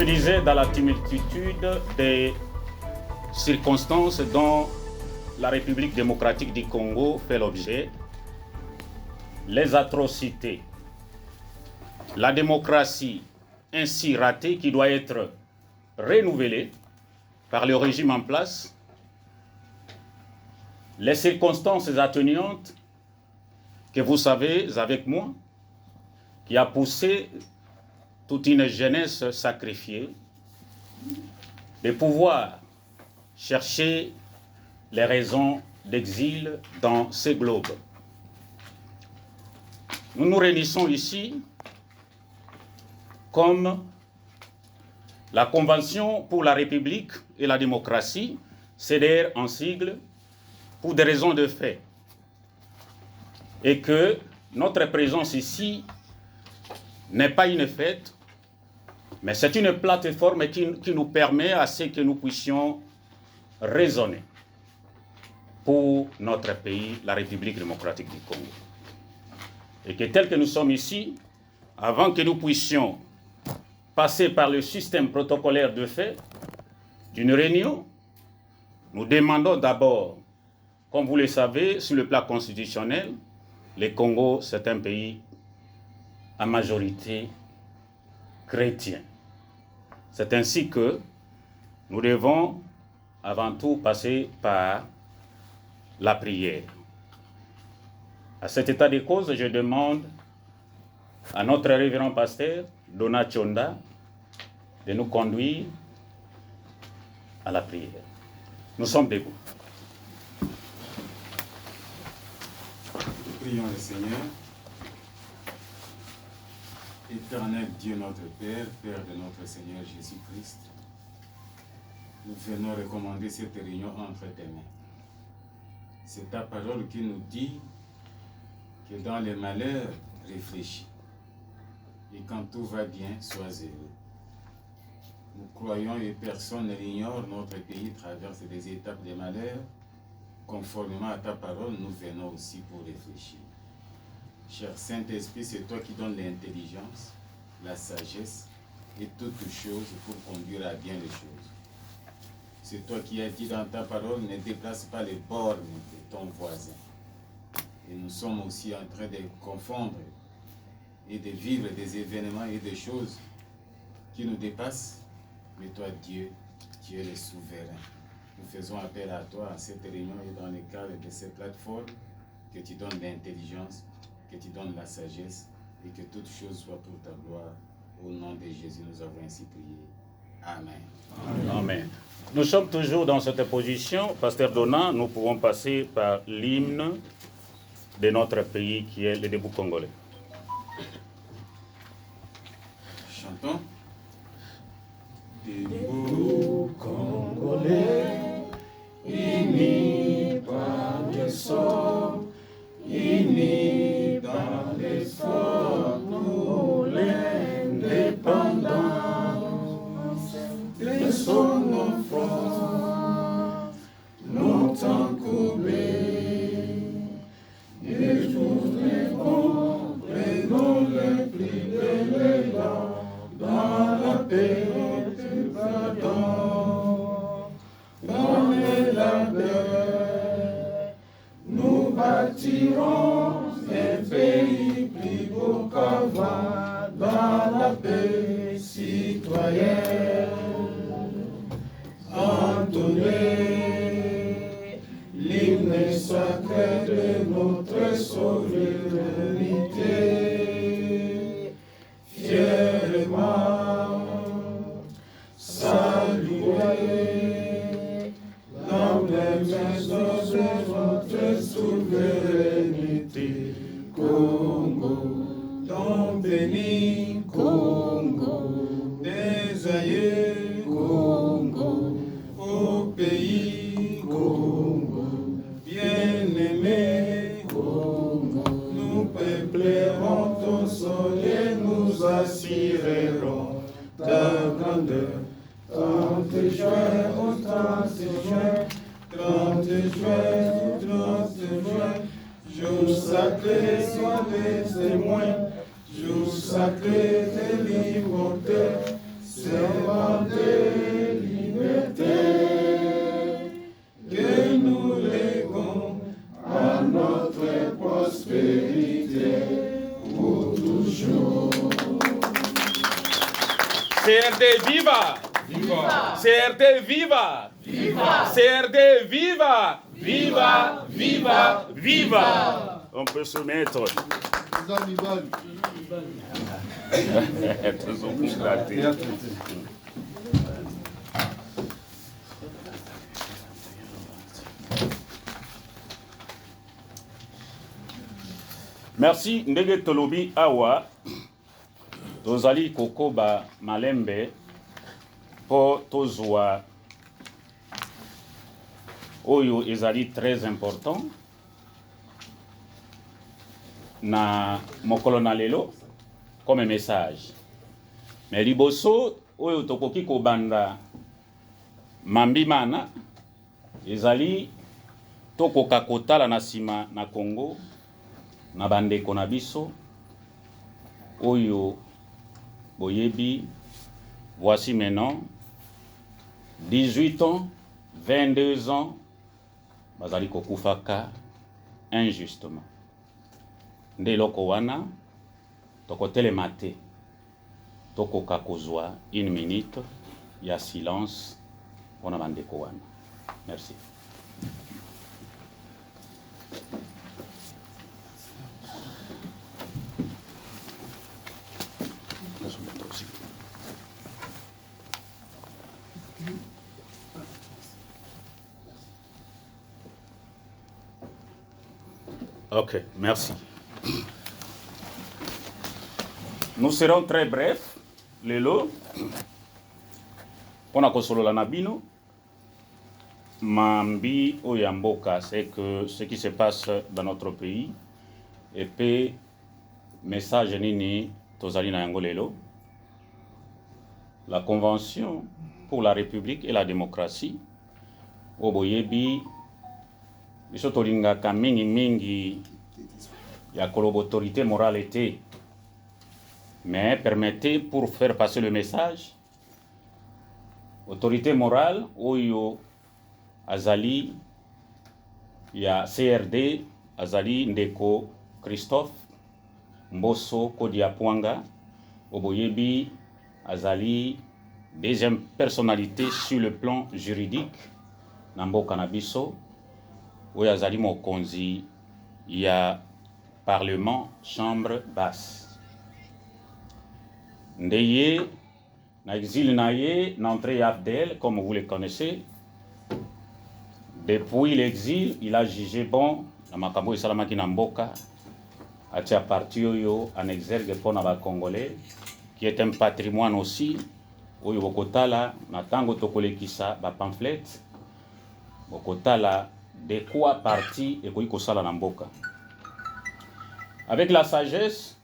disais, dans la multitude des circonstances dont la République démocratique du Congo fait l'objet, les atrocités, la démocratie ainsi ratée qui doit être renouvelée par le régime en place, les circonstances atténuantes que vous savez avec moi, qui a poussé toute une jeunesse sacrifiée, de pouvoir chercher les raisons d'exil dans ce globe. Nous nous réunissons ici comme la Convention pour la République et la démocratie, CDR en sigle, pour des raisons de fait. Et que notre présence ici n'est pas une fête, mais c'est une plateforme qui nous permet à ce que nous puissions raisonner pour notre pays, la République démocratique du Congo. Et que tel que nous sommes ici, avant que nous puissions passer par le système protocolaire de fait d'une réunion, nous demandons d'abord, comme vous le savez, sur le plan constitutionnel, le Congo, c'est un pays à majorité chrétien. C'est ainsi que nous devons avant tout passer par la prière. À cet état de cause, je demande à notre révérend pasteur, Donat Chonda, de nous conduire à la prière. Nous sommes debout. Prions le Seigneur. Éternel Dieu notre Père, Père de notre Seigneur Jésus-Christ, nous venons recommander cette réunion entre tes mains. C'est ta parole qui nous dit que dans les malheurs, réfléchis. Et quand tout va bien, sois heureux. Nous croyons et personne ne l'ignore, notre pays traverse des étapes de malheur. Conformément à ta parole, nous venons aussi pour réfléchir. Cher Saint-Esprit, c'est toi qui donnes l'intelligence, la sagesse et toutes choses pour conduire à bien les choses. C'est toi qui as dit dans ta parole, ne déplace pas les bornes de ton voisin. Et nous sommes aussi en train de confondre et de vivre des événements et des choses qui nous dépassent. Mais toi, Dieu, tu es le souverain. Nous faisons appel à toi à cette réunion et dans le cadre de cette plateforme, que tu donnes l'intelligence, que tu donnes la sagesse et que toutes choses soient pour ta gloire. Au nom de Jésus, nous avons ainsi prié. Amen. Amen. Nous sommes toujours dans cette position. Pasteur Donat, nous pouvons passer par l'hymne de notre pays qui est le debout congolais. Chantons. Debout congolais, unis par le sort, unis dans l'effort pour l'indépendance. Laissons nos fronts longtemps courbés, et tournons, prenons le pli de l'élan dans la paix. Dans les labeurs, nous bâtirons un pays plus beau qu'avant, dans la paix citoyenne. Entonnez l'hymne sacré de notre souveraineté, fièrement saluer dans les maisons de notre souveraineté. Congo, ton béni, Congo, des aïeux, Congo, au pays, Congo, bien-aimé, Congo, nous peuplerons ton sol et nous assurerons ta grandeur. 30 juin, au 30 juin, 30 juin, 30 juin, jour sacré, sois les témoins, jour sacré des libertés, servant de liberté, que nous léguons à notre prospérité pour toujours. CRD viva! Viva! CRD viva! Viva! CRD viva! Viva! Viva! Viva! On peut se mettre. Merci ndenge tolobi awa tozali kokoba malembe po tozwa oyo ezali très important na mokolo na lelo comme message. Mais liboso oyo tokoki kobanda mambimana ezali tokoka kotala na sima na Congo na bandeko na biso oyo boyebi voici maintenant 18 ans 22 ans bazali kokufaka injustement nde eloko wana tokotelema te tokoka kozwa 1 minute ya silence mpona bandeko wana. Merci. Ok, merci. Nous serons très brefs. Lelo, on a kosolola na bino. Mambi oyamboka, c'est que ce qui se passe dans notre pays. Et puis, message nini tozali na yango lelo. La Convention pour la République et la démocratie. Oboyebi. Biso tolingaka mingi ya koloba autorité morale était. Mais permettez pour faire passer le message autorité morale oyo azali ya CRD azali ndeko Christophe Mbosso Kodia Pwanga oboyebi azali deuxième personnalité sur le plan juridique na mboka na biso. Oyo azali mokonzi ya parlement chambre basse. Ndeye na exil na ye na entrée Abdel, comme vous le connaissez. Depuis l'exil, il a jugé bon na makambo esalamaki na mboka atia parti oyo en exergue pona ba Congolais qui est un patrimoine aussi oyo bokotala na tango tokolekisa ba pamphlet bokotala de quoi parti et kosala na mboka. Avec la sagesse,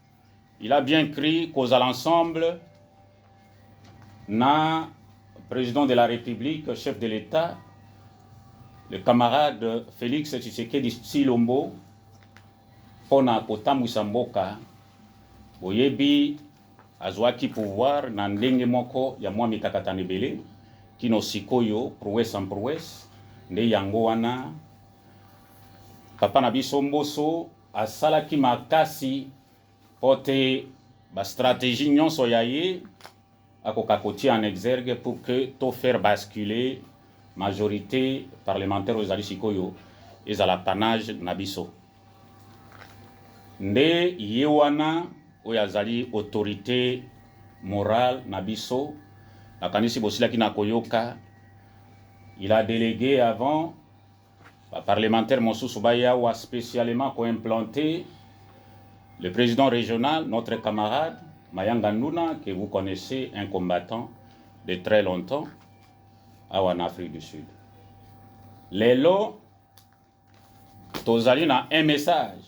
il a bien cru qu'aux l'ensemble, na président de la République, chef de l'État, le camarade Félix Tshisekedi Tshilombo, pona kotambwisa mboka, boyebi azwaki pouvoir na ndenge moko ya mwa mikakatano ebele kino sikoyo prouesse en prouesse nde yango wana papa na biso Mbosso asalaki makasi pote ba stratégie nyonso ya ye akoka kotia en exergue pour que to faire basculer majorité parlementaire aux sikoyo ezala panage na biso nde ye wana oyo azali autorité morale na biso nakanisi bosilaki na koyoka. Il a délégué avant parlementaire Mosusu Bayawa spécialement pour implanter le président régional, notre camarade Mayanga Ndouna, que vous connaissez, un combattant de très longtemps en Afrique du Sud. Lelo, tozali na un message.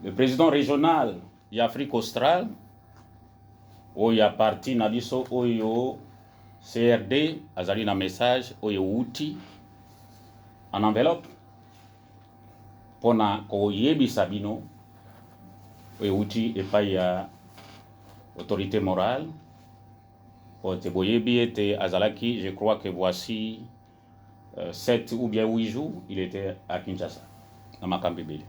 Le président régional d'Afrique australe, oyo parti na biso oyo CRD azali na message oyo uti en enveloppe pona koyebisa bino oyo uti epai ya autorité morale. Boyebi était Azalaki, je crois que voici 7 ou bien 8 jours, il était à Kinshasa, à Makambibili.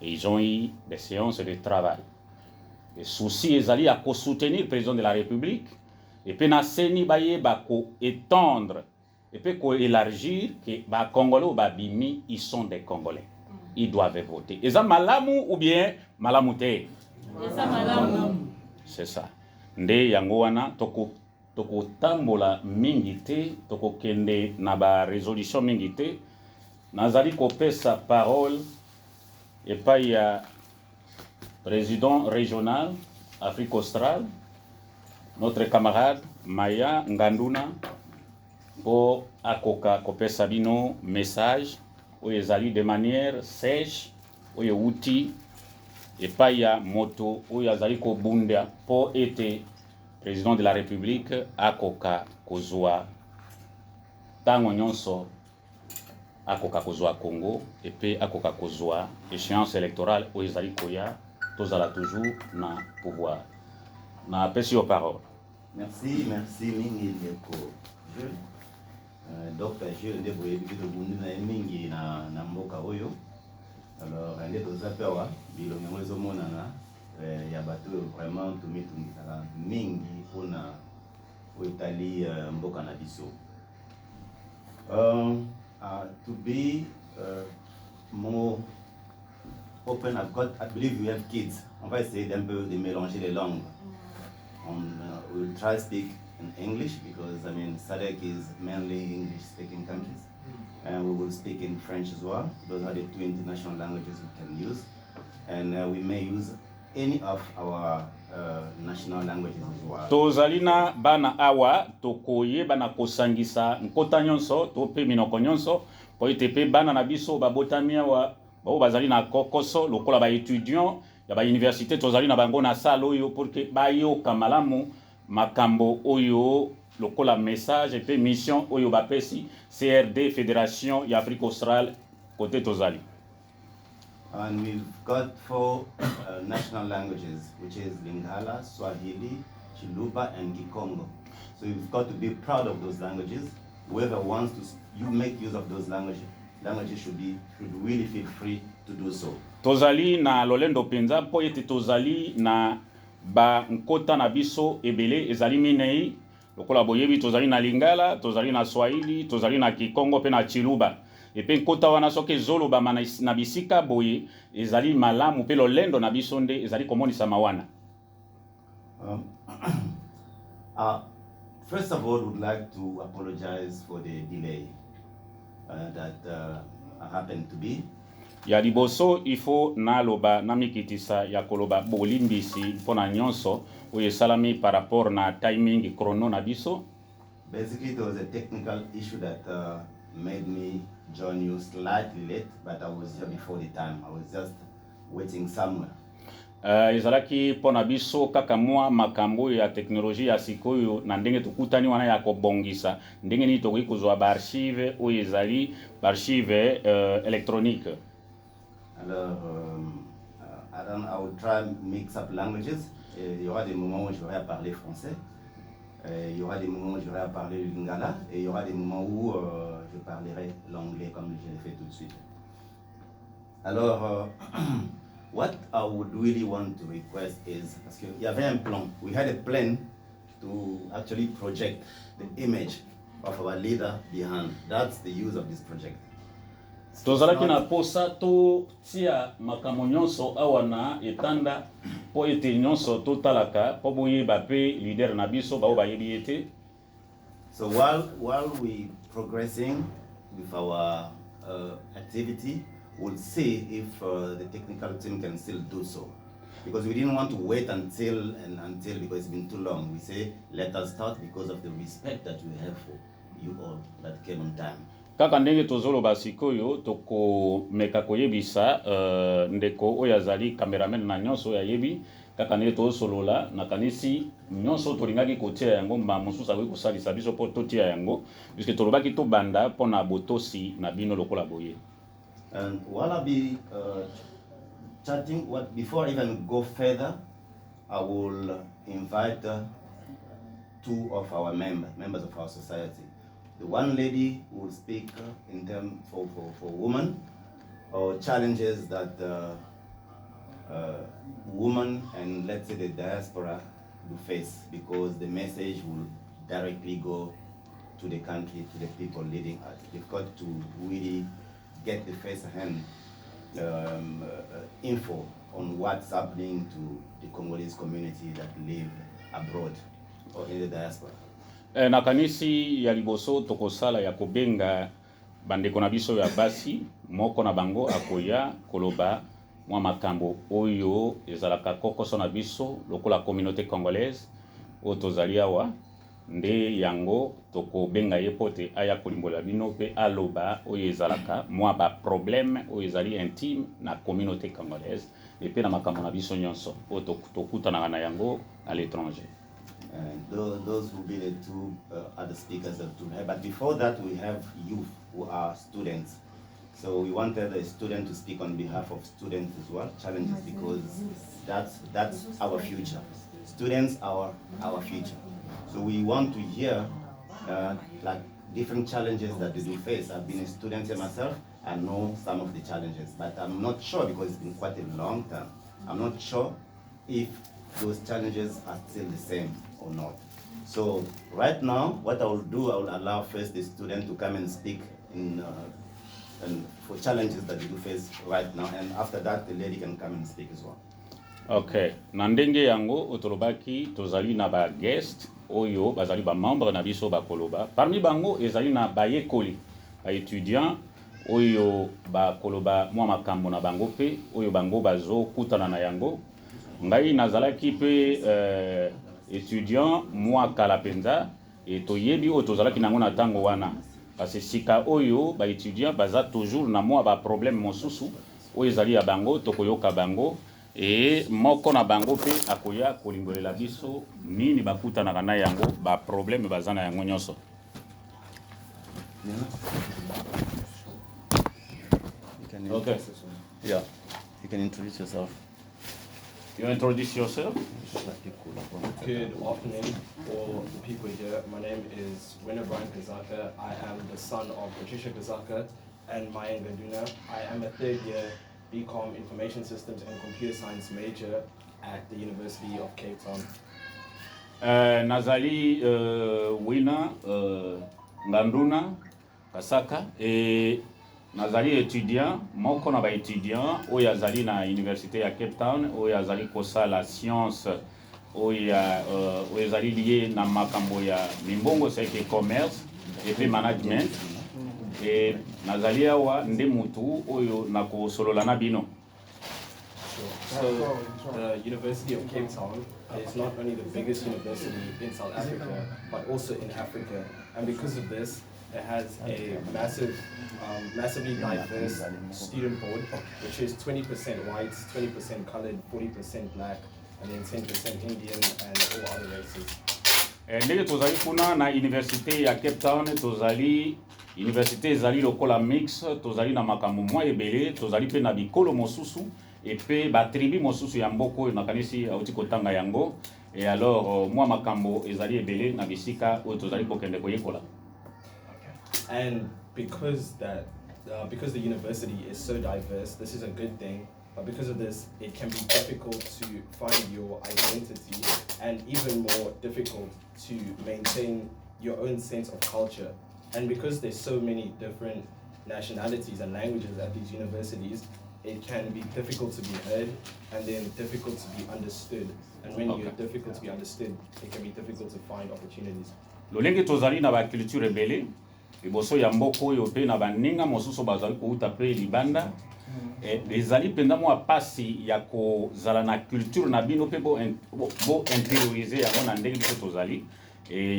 Et ils ont eu des séances de travail. Et souci ezali à soutenir le président de la République. Et puis na seni baye bako étendre et puis ko élargir que ba Congolais ou ba bimi ils sont des Congolais. Ils doivent voter. Eza malamu ou bien malamu te? Eza malamu. C'est ça. Nde yango wana toko tambola mingi te, toko kende na ba résolution mingi te. Nazali kopesa parole et pas il y a président régional Afrique australe, notre camarade Maya Nganduna, pour akoka kopesa bino message où ezali de manière sèche, où y outil et pas ya moto où yazali ko bunda pour être président de la République akoka kozwa tango nyonso akoka kozwa Congo et puis akoka kozwa échéance électorale où ezali koya tozala toujours na pouvoir. Na pesi aux paroles. Merci mingi ndeko je. Donc je ndé boye bitu bundu na mingi na mboka oyo. Alors ndé tozapewa bilongo mwezo monana ya bato vraiment tumitungisa mingi pona oitali mboka na biso. To be more open, I believe you have kids. On va essayer d'un peu de mélanger les langues. We'll try to speak in English because I mean SADC is mainly English-speaking countries, and we will speak in French as well. Those are the 2 international languages we can use, and we may use any of our national languages as well. Tozalina bana awa tokoye bana kosangisa nkota nyonso to pe minoko nyonso po itepe bana na biso babotamia wa bao bazali na kokoso lokola ba étudiant ya ba université tozali na bango na sala oyo pour que bayo kamalamu makambo oyo lokola message et mission oyo bapesi CRD Fédération ya Afrique australe côté tozali. And we've got 4 national languages, which is Lingala, Swahili, Chiluba, and Kikongo. So you've got to be proud of those languages. Whoever wants to make use of those languages should really feel free to do so. Tozali na lolendo penza po ete tozali na ba nkota na biso ebele ezali minei lokola boyebi tozali na Lingala, tozali na Swahili, tozali na Kikongo pe na Chiluba. Et puis nkota wana soki zoloba na bisika boye ezali malamu pe lolendo na biso nde ezali komonisa mawana. First of all, would like to apologize for the delay that happened to be. Ya liboso ifo naloba namikitisa ya koloba bolimbisi mpona nyonso oyo esalami par rapport na timing chrono na biso. Basically, there was a technical issue that made me join you slightly late, but I was here before the time. I was just waiting somewhere. Ezalaki mpona biso kaka mwa makambo ya teknolojia ya sikoyo na ndenge tukutani wana ya kobongisa ndenge ni tokoki kozwa ba archive oyo ezali ba archive électronique. Alors, I will try and mix up languages. Il y aura des moments où j'aurai à parler français. Il y aura des moments où j'aurai à parler le lingala. Et il y aura des moments où je parlerai l'anglais comme je l'ai fait tout de suite. Alors, what I would really want to request is, parce qu'il y avait un plan. We had a plan to actually project the image of our leader behind. That's the use of this project. Tozalaki na posa to tia makambo nyonso awa na etanda po ete nyonso to talaka po boyeba pe leader na biso bao bayebi ete. So while we progressing with our activity, we'll see if the technical team can still do so. Because we didn't want to wait until because it's been too long. We say let us start because of the respect that we have for you all that came on time. Kaka ndenge tozoloba sikoyo toko meka koyebisa ndeko oyo azali cameraman na nyonso oyo ayebi kaka ndenge tozolola na kanisi nyonso tolingaki kotia yango mba mosusu akoki kosalisa biso po totia yango puisque tolobaki tobanda mpona botosi na bino lokola boye. And while I'll be chatting, before I even go further, I will invite two of our members of our society. The one lady will speak in terms for women, or challenges that women and let's say the diaspora do face, because the message will directly go to the country, to the people leading us. They've got to really get the first-hand info on what's happening to the Congolese community that live abroad or in the diaspora. Na kanisi ya liboso tokosala ya kobenga bandeko na biso ya basi moko na bango akoya koloba mwa makambo oyo ezalaka kokoso na biso lokola communauté congolaise o tozali awa nde yango tokobenga ye pote aya kolimbola bino pe aloba oyo ezalaka mwa ba problème oyo ezali intime na communauté congolaise et pe na makambo na biso nyonso o tokutana na yango à l'étranger. Those will be the two other speakers that to have. But before that, we have youth who are students. So we wanted a student to speak on behalf of students as well, challenges, because that's our future. Students are our future. So we want to hear like different challenges that they do face. I've been a student here myself. I know some of the challenges, but I'm not sure, because it's been quite a long time. I'm not sure if those challenges are still the same or not. So right now, what I will do, I will allow first the student to come and speak in and for challenges that they do face right now, and after that, the lady can come and speak as well. Okay, na ndenge yango otolobaki tozali na ba guest oyo bazali ba membre na biso ba koloba. Parmi bango ezali na ba yekoli, ba étudiant oyo ba koloba mwa makambo na bango pe oyo bango bazo kutana na yango. Ngai nazalaki pe étudiant mwa kala penza et toyebi o tozalaki nango na tango wana. Parce que sika oyo ba étudiant baza toujours na mwa ba problème mosusu oyo ezali ya bango tokoyoka bango et moko na bango pe akoya kolimbolela biso nini bakutana na yango ba problème baza na yango nyonso. Okay. Yeah. You can introduce yourself. You introduce yourself? Good afternoon, all the people here. My name is Winnebrand Gazaka. I am the son of Patricia Gazaka and Maya Nganduna. I am a third year BCom Information Systems and Computer Science major at the University of Cape Town. Nazali Wina Nganduna Kasaka et nazali étudiant moko na ba étudiant oyo azali na université ya Cape Town oyo azali kosala science oyo ezali lié na makambo ya mimbongo c'est que commerce et puis management et nazali awa nde mutu oyo na kosolola na bino. So the University of Cape Town is not only the biggest university in South Africa but also in Africa, and because of this it has a massively diverse student board, which is 20% white, 20% colored, 40% black, and then 10% Indian and all other races. Ndenge tozali kuna na université ya Cape Town, tozali université ezali lokola mix, tozali na makambo mwa ebele, tozali pe na bikolo mosusu et pe ba tribu mosusu ya mboko na kanisi auti kotanga yango, et alors mwa makambo ezali ebele na bisika oyo tozali kokende koyekola. And because the university is so diverse, this is a good thing. But because of this, it can be difficult to find your identity, and even more difficult to maintain your own sense of culture. And because there's so many different nationalities and languages at these universities, it can be difficult to be heard and then difficult to be understood. And when you're difficult to be understood, it can be difficult to find opportunities. Lolenge tozali na ba culture ebele. Liboso ya mboko oyo pe na baninga mosusu bazali kouta pe libanda ezali penda mwa pasi ya kozala na culture na bino pe bo interioriser yango na ndenge biso tozali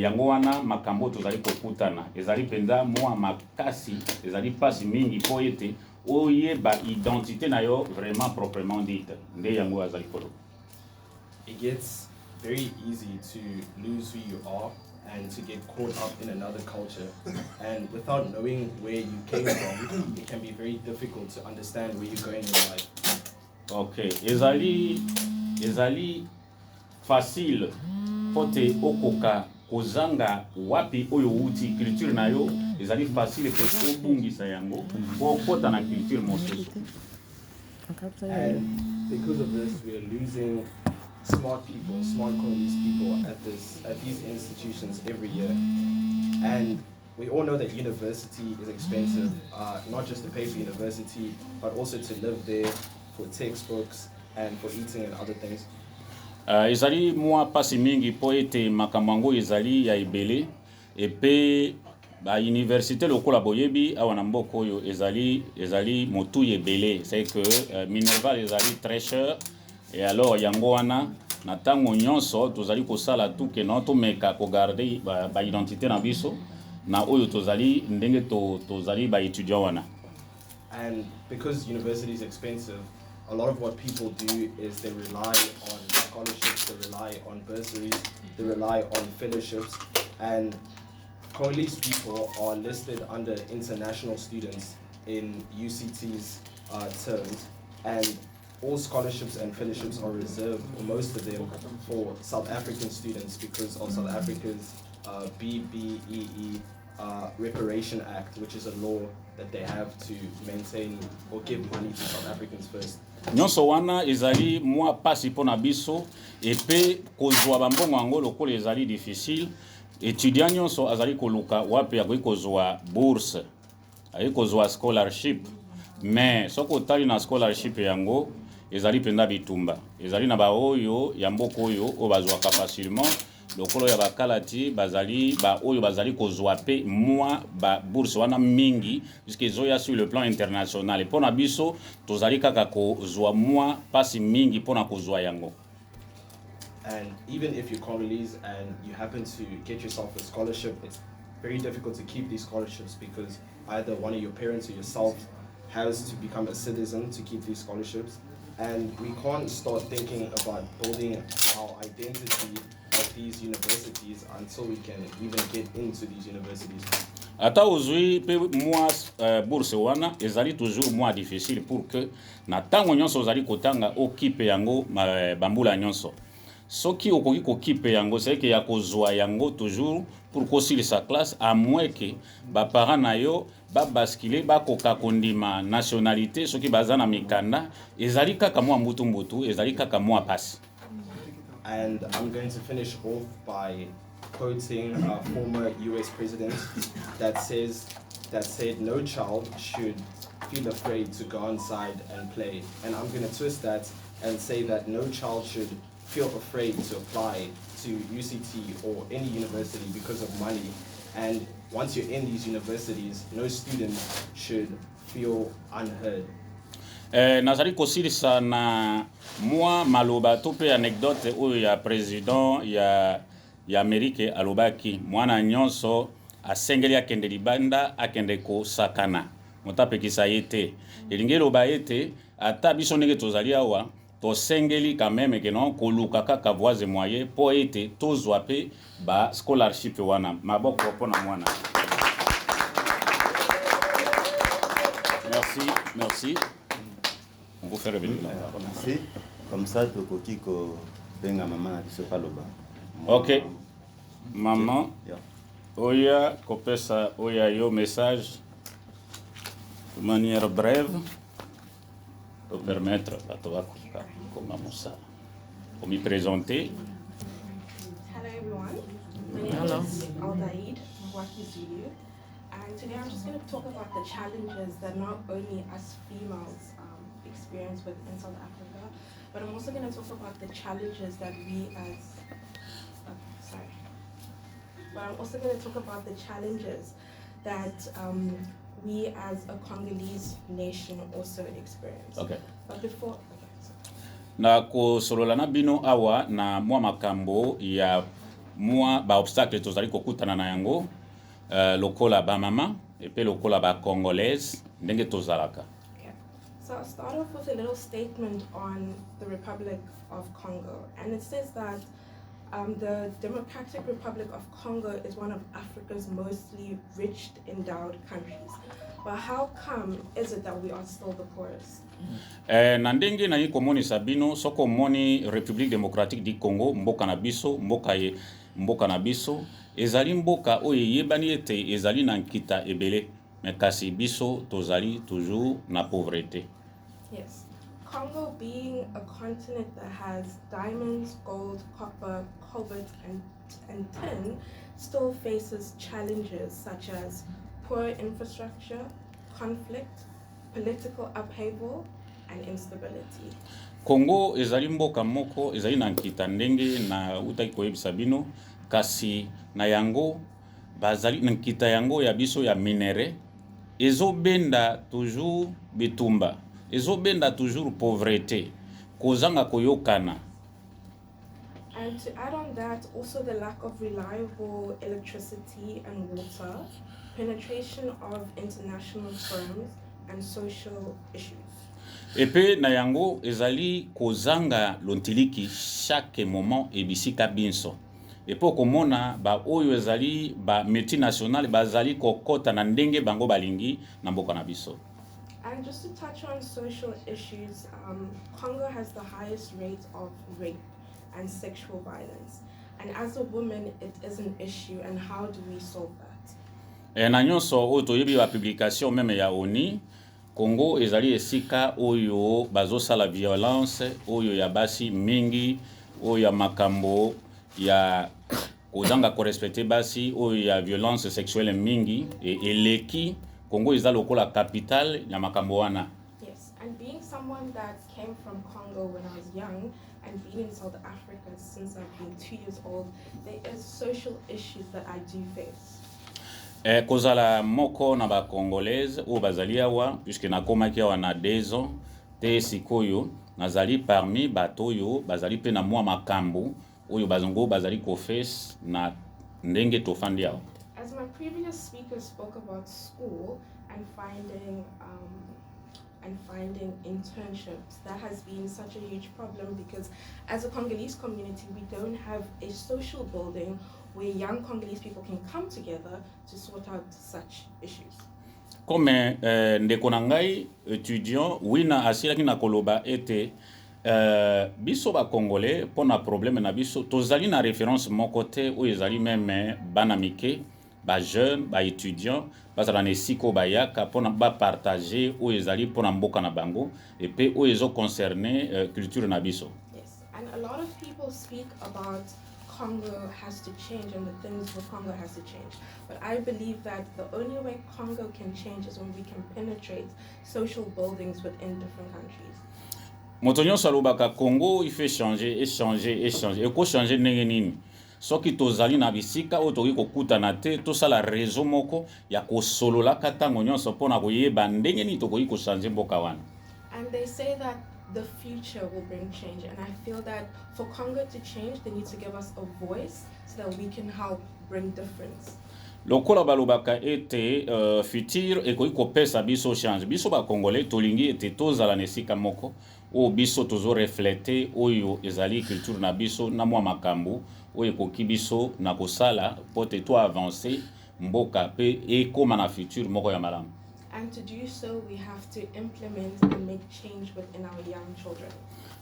yango wana makambo tozali kokutana ezali penda mwa makasi ezali pasi mingi po ete oyeba identité na yo vraiment proprement dite nde yango azali kolo. It gets very easy to lose who you are and to get caught up in another culture, and without knowing where you came from, it can be very difficult to understand where you're going in life. Okay, ezali facile pote okoka kozanga wapi oyo uti culture na yo ezali facile pe obungisa yango po kota na culture mosusu. And because of this, we are losing smart Congolese people at these institutions every year. And we all know that university is expensive, not just to pay for university, but also to live there, for textbooks, and for eating and other things. Ezali mwa pasi mingi po ete makambo ezali ya ebele epe ba université lokola boyebi awa na mboka oyo ezali motu ebele, c'est que Minerval ezali très cher et alors yango wana na tango nyonso tozali kosala tout que non to meka ko garder ba identité na biso na oyo tozali ndenge tozali ba étudiant wana. And because university is expensive, a lot of what people do is they rely on scholarships, they rely on bursaries, they rely on fellowships, and Congolese people are listed under international students in UCT's terms, and all scholarships and fellowships are reserved, or most of them, for South African students because of South Africa's BBEE Reparation Act, which is a law that they have to maintain or give money to South Africans first. Nyonso wana ezali mwa pasi pona biso epe kozwa bambongo yango lokola ezali difficile. Étudiant nyonso azali koluka wapi akoki kozwa bourse, akoki kozwa scholarship, mais soko tali na scholarship yango ezali penda bitumba, ezali na baoyo ya mboka oyo o bazwaka facilement lokolo ya bakalati bazali ba oyo bazali kozwa pe mwa ba bourse wana mingi puisque zoya sur le plan international et pona biso tozali kaka kozwa mwa pasi mingi pona kozwa yango. And even if you're Congolese and you happen to get yourself a scholarship, it's very difficult to keep these scholarships because either one of your parents or yourself has to become a citizen to keep these scholarships. And we can't start thinking about building our identity at these universities until we can even get into these universities. Ata ozui pe mwa bourse wana ezali toujours moins difficile pour que na tango nyonso ozali kotanga okipe yango bambula nyonso. Soki okoki kokipe yango c'est que ya kozwa yango toujours pour kosilisa classe à moins que ba parents na yo ba basculer ba koka kondima nationalité soki baza na mikanda ezali kaka mwa mbutu ezali kaka mwa passe. And I'm going to finish off by quoting a former US president that said no child should feel afraid to go outside and play. And I'm going to twist that and say that no child should feel afraid to apply to UCT or any university because of money. And once you're in these universities, no student should feel unheard. Nazali kosilisa na mwa maloba to pe anecdote oyo ya président ya Amerike alobaki mwana nyonso asengeli akende libanda akende ko sakana motapekisa yete elingi loba ete ata biso ndenge tozali awa tosengeli quand même que non koluka kaka voies moyen po ete tozwa pe ba scholarship wana maboko pona mwana. Merci. On peut faire revenir là. Merci. Comme ça, tu peux benga maman qui se parle bas. Ok. Maman. Yeah. Oya kopesa oya yo message de manière brève pour permettre à toi comme pour me présenter. Hello everyone. My name is Aldaid Mwaki Zulu, and today I'm just going to talk about the challenges that not only us females experience in South Africa, but I'm also going to talk about the challenges that we as we as a Congolese nation also experience. Okay. But before, Na kosolola na bino awa na mwa makambo ya mwa ba obstacle tozali kokutana na yango lokola ba mama epe lokola ba congolaise ndenge tozalaka. So I'll start off with a little statement on the Republic of Congo, and it says that the Democratic Republic of Congo is one of Africa's mostly rich, endowed countries. But how come is it that we are still the poorest? Na ndenge na komonisa bino soko moni République démocratique du Congo mboka na biso ezali mboka oyo yebani ete ezali na nkita ebele mais kasi biso tozali toujours na pauvreté. Yes. Congo being a continent that has diamonds, gold, copper, cobalt, and tin, still faces challenges such as poor infrastructure, conflict, political upheaval, and instability. Congo ezali mboka moko ezali na nkita ndenge na utaki koyebisa bino kasi na yango bazali na nkita yango ya biso ya minere ezobenda toujours bitumba ezobenda toujours pauvreté kozanga koyokana. And to add on that, also the lack of reliable electricity and water, penetration of international firms, and social issues. Epe na yango ezali kozanga lontiliki chaque moment ebisika binso. Epo komona ba oyo ezali ba multinational bazali kokota na ndenge bango balingi na mboka na biso. And just to touch on social issues, Congo has the highest rate of rape and sexual violence. And as a woman, it is an issue, and how do we solve that? Na nyonso oyo toyebi ba publication meme ya ONU, Congo ezali esika oyo bazosala violence oyo ya basi mingi oyo ya makambo ya kozanga korespecte basi oyo ya violence sexuelle mingi eleki Congo eza lokola capital ya makambo wana. Yes, and being someone that came from Congo when I was young and being in South Africa since I've been 2 years old, there is social issues that I do face. Kozala moko na ba congolaise o bazali awa puisque nakomaki awa na 2 ans te sikoyo nazali parmi batoyo bazali pe na mwa makambo oyo bazongo bazali kofes na ndenge tofandi awa. As my previous speaker spoke about school and finding internships, that has been such a huge problem because as a Congolese community, we don't have a social building where young Congolese people can come together to sort out such issues. Comme ndeko na ngai étudiant wina asilaki na koloba ete biso ba congolais pona problème na biso tozali na référence mon côté où ezali même bana mike ba jeune ba étudiant bazala na siko bayaka pona ba partager où ezali pona mboka na bango et puis où ezo concerner culture na biso. Yes, and a lot of people speak about Congo has to change and the things for Congo has to change. But I believe that the only way Congo can change is when we can penetrate social buildings within different countries. Motonyo salobaka Congo il fait changer et ko changer ndenge nini soki tozali na bisika o toki kokutana te tosala réseau moko ya kosolola katango nyonso pona koyeba ndenge nini tokoki ko changer mboka wana. And they say that the future will bring change, and I feel that for Congo to change, they need to give us a voice so that we can help bring difference. Lokola balobaka ete futur ekoki kopesa biso change biso ba congolais tolingi ete tozala nesika moko o biso tozo refléter oyo ezali culture na biso na mwa makambo oyo ekoki biso na kosala pote to avancer mboka pe ekoma na futur moko ya malamu. And to do so, we have to implement and make change within our young children.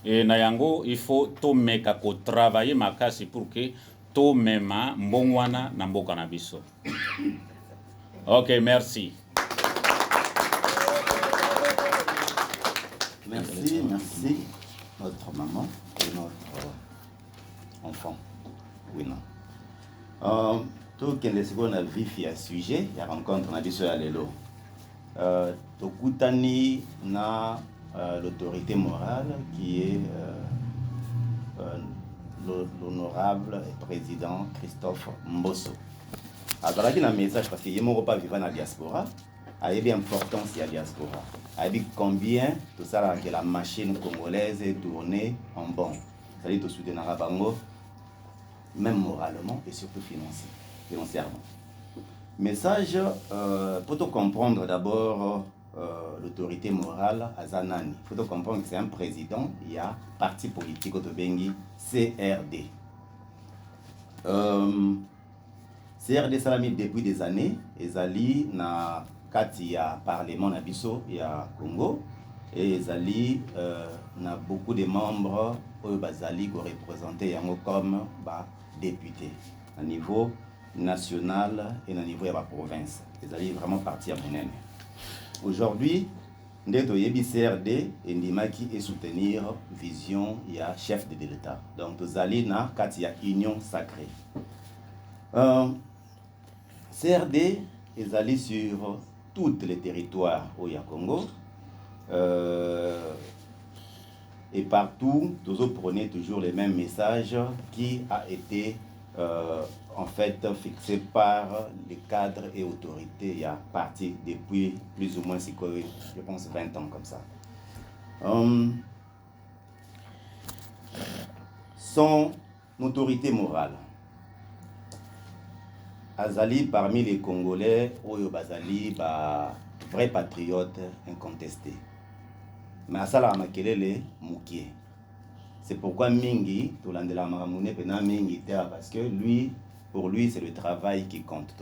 Et na yango il faut to meka ko travailler makasi pour que to mema mbongwana na mboka na biso. OK, merci. Merci notre maman et notre enfant. Oui non. Tout kende siko na vif ya sujet ya rencontre na biso ya lelo. Tokutani na l'autorité morale qui est l'honorable président Christophe Mbosso. Azalaki na message parce que yemo pas vivant na diaspora, a bien importance ya diaspora. A dit combien tout ça que la machine congolaise est tournée en bon. Ça dit to soutenir bango même moralement et surtout financièrement. Message pour te comprendre d'abord l'autorité morale à Zanani. Il faut te comprendre que c'est un président, il y a parti politique au Bengi CRD. CRD Salami depuis des années, Ezali na kati ya parlement na biso ya Congo et ezali na beaucoup de membres oyo bazali ko représenter yango comme ba député à niveau national et na niveau ya ba province. Ezali vraiment parti à monene. Aujourd'hui, ndeto yebi CRD endimaki et soutenir vision ya chef de l'État. Donc tozali na kati ya union sacrée. CRD ezali sur tous les territoires au Congo. Et partout, nous prenons toujours les mêmes messages qui a été en fait fixé par les cadres et autorités il y a parti depuis plus ou moins, je pense, 20 ans comme ça. Son autorité morale. Azali parmi les Congolais, Oyo Bazali, vrai patriote incontesté. Mais Asala Makelele Moukie. C'est pourquoi Mingi, Tolandela Maramune, Pena Mingi, parce que lui, pour lui, c'est le travail qui compte.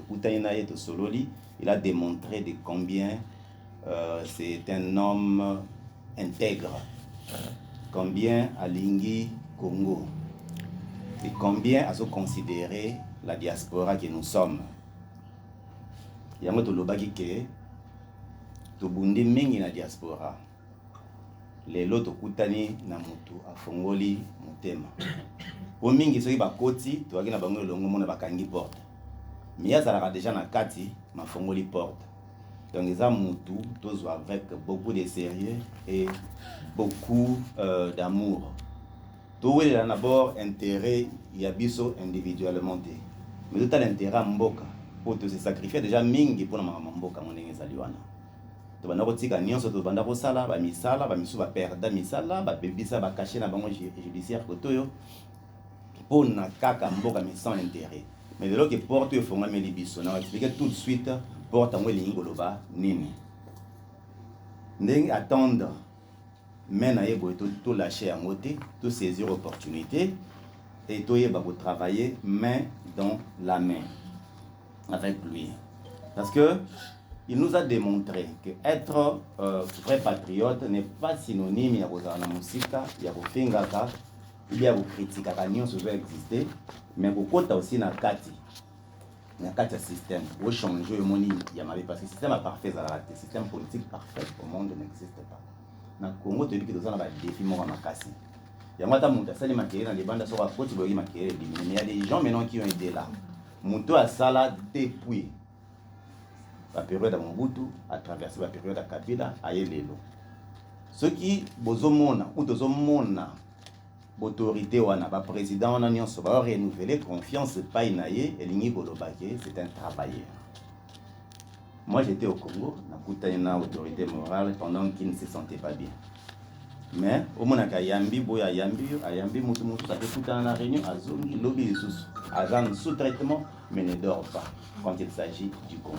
Il a démontré de combien c'est un homme intègre, combien Alingi Congo, et combien a se considéré la diaspora que nous sommes. Yango tolobaki ke tobundi mingi na diaspora. Lelo tokutani na mutu afongoli mutema. Po mingi soki bakoti toaki na bango longo mona bakangi porte. Miya zalaka déjà na kati mafongoli porte. Donc eza mutu tozwa avec beaucoup de sérieux et beaucoup d'amour. Towelela d'abord intérêt yabiso individuellement. Mais tout l'intérêt à mboka pour se sacrifier déjà mingi pour na mboka monenge zaliwana. To banda ko tika nyonso to banda ko sala ba misala ba misu ba perda misala ba bebisa ba cacher na bango judiciaire kotoyo pour na kaka mboka mais sans intérêt. Mais de l'autre porte yo fonga meli biso na expliquer tout de suite porte ngo lingi goloba nini. Ndenge attendre mais na yebo tout lâcher en côté, tout saisir opportunité et tout yeba pour travailler main dans la main avec lui. Parce que il nous a démontré que être vrai patriote n'est pas synonyme ya kozala na musika, ya kofingaka, ya kokritika ka nyonso veut exister, mais kokota aussi na kati ya système, au changer le monde ya mabe parce que le système parfait za la système politique parfait au monde n'existe pas. Na Congo to biki tozana ba défi moko makasi. Yango ata mutu asali makere na libanda soka koti boyi makere mais il y a des gens maintenant qui ont été là. Mutu asala depuis la période à Mobutu, à travers la période à Kabila, à Yelelo. Ce qui, bozomona, ou tozomona, l'autorité wana, le président wana nyonso ba renouveler confiance pas inaye, elingi bolobake, c'est un travailleur. Moi j'étais au Congo, nakutani na autorité morale pendant qu'il ne se sentait pas bien. Mais au moment où Yambi boya Yambi mutu ça fait tout dans la réunion azongi lobby sous agent sous traitement mais ne dort pas quand il s'agit du Congo.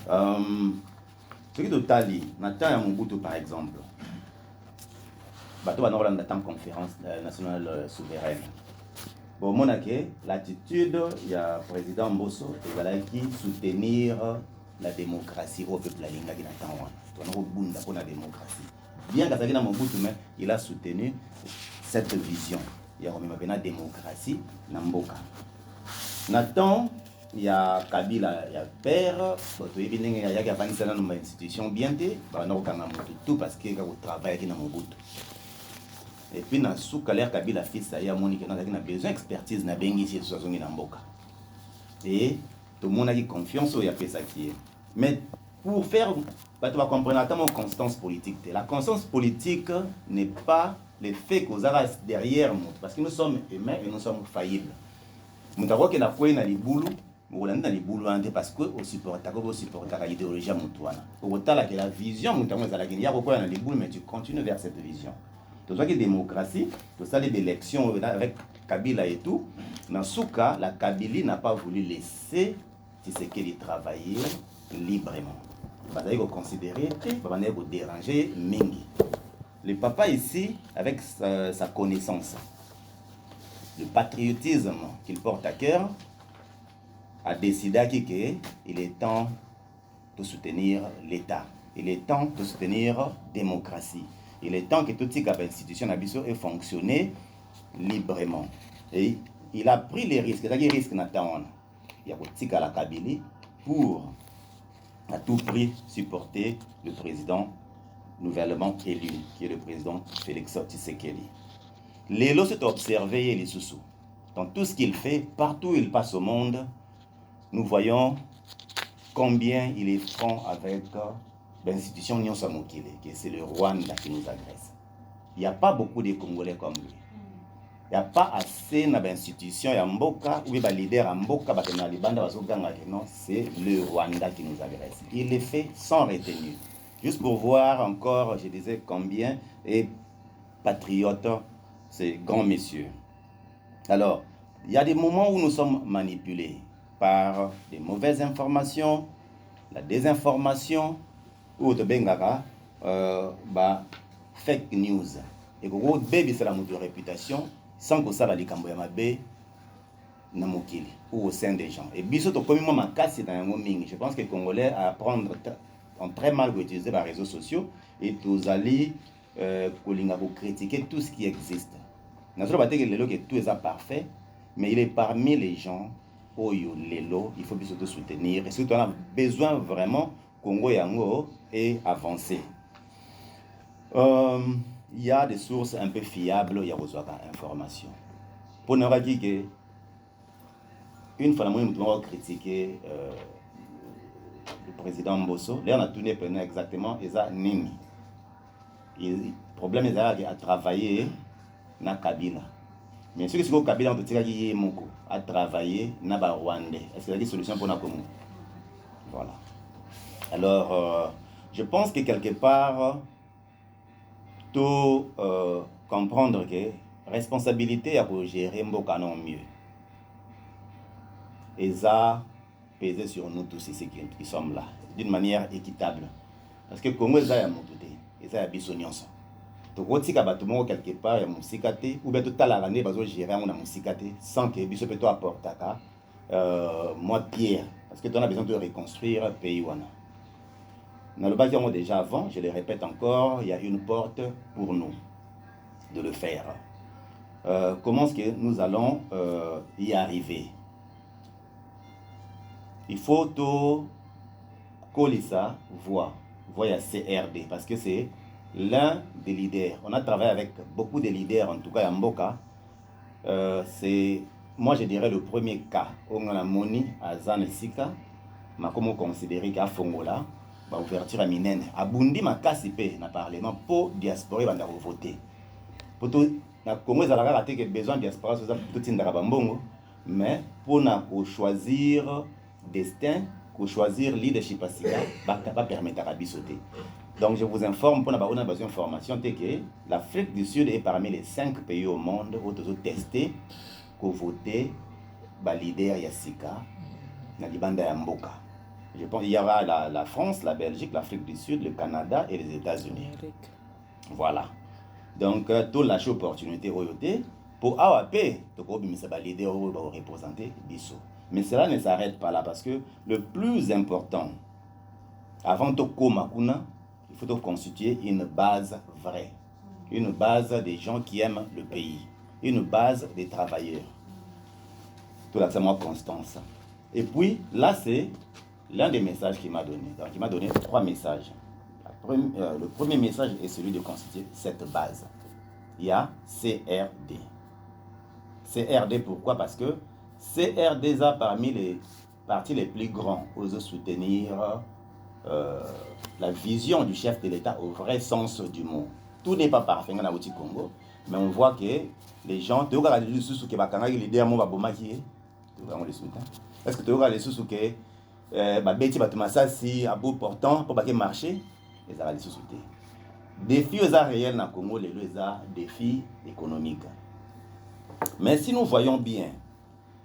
Ce qui est tali, Nathan à Mobutu par exemple, bateau va nous attendre conférence nationale souveraine. Bon, mon l'attitude, il y a président Mbosso qui soutenir la démocratie au peuple linga qui n'attend pas. Pour la démocratie. Bien qu'à Mobutu, mais il a soutenu cette vision. Il y a une démocratie Namboka. Nathan, il y a Kabila, il y a père, il y a une institution bien tout parce qu'il y a un travail qui est Mobutu. Et puis, dans sous l'air Kabila fils, il y a besoin d'expertise na bengi si soazongi na mboka. Et tout le monde a confiance au yapé ça qui est. Mais pour faire, tu vas comprendre la constance politique. La constance politique n'est pas le fait qu'on a derrière nous, parce que nous sommes humains et nous sommes faillibles. Nous avons que na foi na libulu, nous avons na libulu ante parce que au supporter l'idéologie mutuana. Pour autant que la vision mutuana za la guerre, il y a na libulu mais tu continues vers cette vision. Tu vois que la démocratie, tu as des élections avec Kabila et tout. Dans ce cas, la Kabylie n'a pas voulu laisser Tshisekedi travailler librement. Il faut considérer, il faut déranger Mingi. Le papa ici, avec sa connaissance, le patriotisme qu'il porte à cœur, a décidé qu'il est temps de soutenir l'État. Il est temps de soutenir la démocratie. Il est temps que toutes ces institutions aient fonctionné librement. Et il a pris les risques. Il y a des risques maintenant. Il y a la Kabylie pour à tout prix supporter le président nouvellement élu, qui est le président Félix Tshisekedi. Lélo s'est observé les sous-sous. Dans tout ce qu'il fait, partout où il passe au monde, nous voyons combien il est franc avec l'institution Nyon Samokile, que c'est le Rwanda qui nous agresse. Il n'y a pas beaucoup de Congolais comme lui. Il n'y a pas assez d'institutions, il y a Mboka, ou des leaders à Mboka, non, c'est le Rwanda qui nous agresse. Il le fait sans retenue. Juste pour voir encore, je disais, combien est patriote ces grands messieurs. Alors, il y a des moments où nous sommes manipulés par des mauvaises informations, la désinformation, ou de Bengara, fake news. Et que vous baby c'est la de réputation, sans que ça va les camboyamabe na mokili ou au sein des gens. Et biso to comme moi casse dans un ming. Je pense que les Congolais ont très mal utilisé les réseaux sociaux et tous allez critiquer tout ce qui existe. Nous avons dit que tout est parfait, mais il est parmi les gens où il faut surtout soutenir. Et surtout, on a besoin vraiment Congo Yango et avancer. Il y a des sources un peu fiables, il y a besoin d'informations. Pour ne pas dire que une fois, nous avons critiqué le président Mbosso. Là, on a tourné exactement et ça, Nini. Le problème est à travailler na Kabila. Mais ce que c'est Kabila, on peut à travailler na Rwandais. Est-ce qu'il y a des solutions pour nous? Voilà. Alors, je pense que quelque part, tout comprendre que responsabilité à gérer Mboka non mieux. Et ça pèse sur nous tous ici qui sommes là, d'une manière équitable. Parce que Congo est à monter, et ça a bisogné ensemble. Donc, on a quelque part, il y a Moussikate, ou bien tout à l'année, on a géré Moussikate, sans que Bissot peut apporter moi Pierre, parce que tu as besoin de reconstruire le pays. Dans le bâtiment déjà avant, je le répète encore, il y a une porte pour nous de le faire. Comment est-ce que nous allons y arriver? Il faut tout coller ça, voir à CRD, parce que c'est l'un des leaders. On a travaillé avec beaucoup de leaders, en tout cas à Mboka. C'est, moi je dirais, le premier cas. On a moni à Zan Sika, mais comme on considère qu'à Fongola, ouverture à Minene. À Bundi, ma cassipé, na parlement pour diaspora, il va voter. Pour tout, na Congo, il y a besoin de diaspora, c'est tout le monde, mais pour choisir destin, pour choisir leadership à Sika, va permettre à sauter. Donc je vous informe, pour avoir besoin d'informations, que l'Afrique du Sud est parmi les 5 pays au monde où ils ont testé pour voter le leader Yassika, dans les bandes Mboka. Je pense qu'il y aura la France, la Belgique, l'Afrique du Sud, le Canada et les États-Unis. Voilà. Donc, tout lâcher opportunité pour AOP, donc on va leader représenter Bissot. Mais cela ne s'arrête pas là parce que le plus important, avant de Komakuna, il faut constituer une base vraie, une base des gens qui aiment le pays, une base des travailleurs. Tout là, c'est moi Constance. Et puis, là, c'est l'un des messages qu'il m'a donné. Donc, il m'a donné 3 messages. Le premier message est celui de constituer cette base. Il y a CRD. CRD, pourquoi? Parce que CRD a parmi les partis les plus grands aux soutenir la vision du chef de l'État au vrai sens du mot. Tout n'est pas parfait dans le Congo, mais on voit que les gens, tu regardes les sous qui va les l'idée à mon baboma qui est, est-ce que tu regardes les sous que Betty Batumasa si à bout portant pour baquer marché, les a les sous. Défis réels dans le Congo, les défis économiques. Mais si nous voyons bien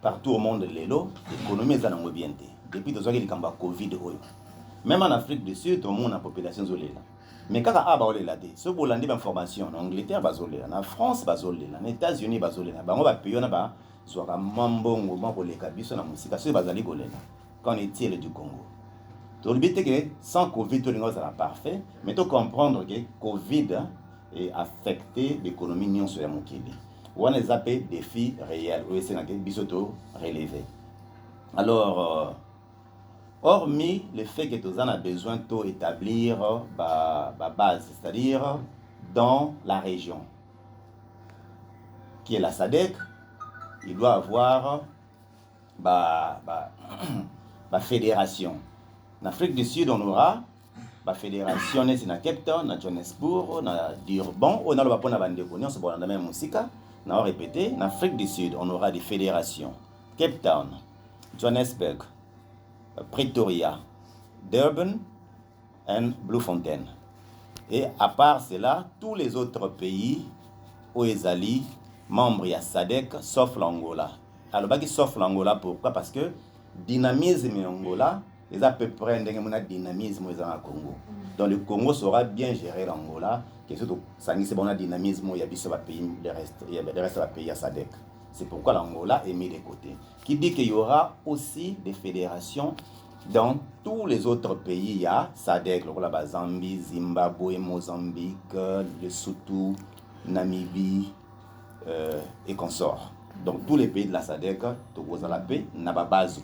partout au monde l'économie est en bien. Depuis que nous avons eu le Covid, même en Afrique du Sud, tout le monde a la population zolée. Mais quand on a ce qu'on a information, en Angleterre, en France, en États-Unis, on va payer quand on est tiré du Congo. Le but est que sans Covid, tout le monde sera parfait, mais il faut comprendre que Covid a affecté l'économie sur la Mokili. On a des défis réels, où c'est relevé. Alors, hormis le fait que nous avons besoin d'établir ma base, c'est-à-dire dans la région, qui est la SADC, il doit avoir ma fédération. En Afrique du Sud, on aura la fédération à Cape Town, à Johannesburg, à Durban, on a la même musique. On va répéter, en Afrique du Sud, on aura des fédérations. Cape Town, Johannesburg, Pretoria, Durban et Bloemfontein. Et à part cela, tous les autres pays où ils sont membres de SADC, sauf l'Angola. Alors, sauf l'Angola, pourquoi? Parce que dynamisme en Angola, ils à peu près un dynamisme au Congo. Donc le Congo saura bien gérer l'Angola, que surtout ça c'est bon dynamisme il y a le reste va payer à SADC. C'est pourquoi l'Angola est mis de côté. Qui dit qu'il y aura aussi des fédérations dans tous les autres pays, il y a SADC, la Zambie, Zimbabwe, Mozambique, Lesotho, Namibie et consorts. Donc tous les pays de la SADC, Togo la paix, n'a pas base.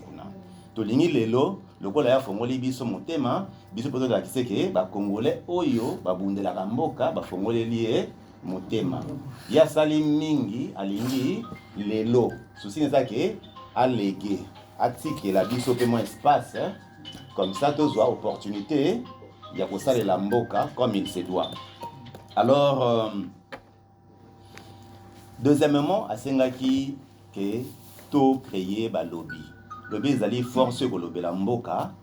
Tolingi lelo lokola ya fongoli biso motema biso poto la kiseke ba congolais oyo ba bundela kamboka ba fongoli lié motema ya sali mingi alingi lelo souci nezake allégué atiki la biso pe moins espace comme ça tozwa opportunité ya ko sala la mboka comme il se doit. Alors deuxièmement asengaki que to créer ba lobby. Le but est force que le Belamboka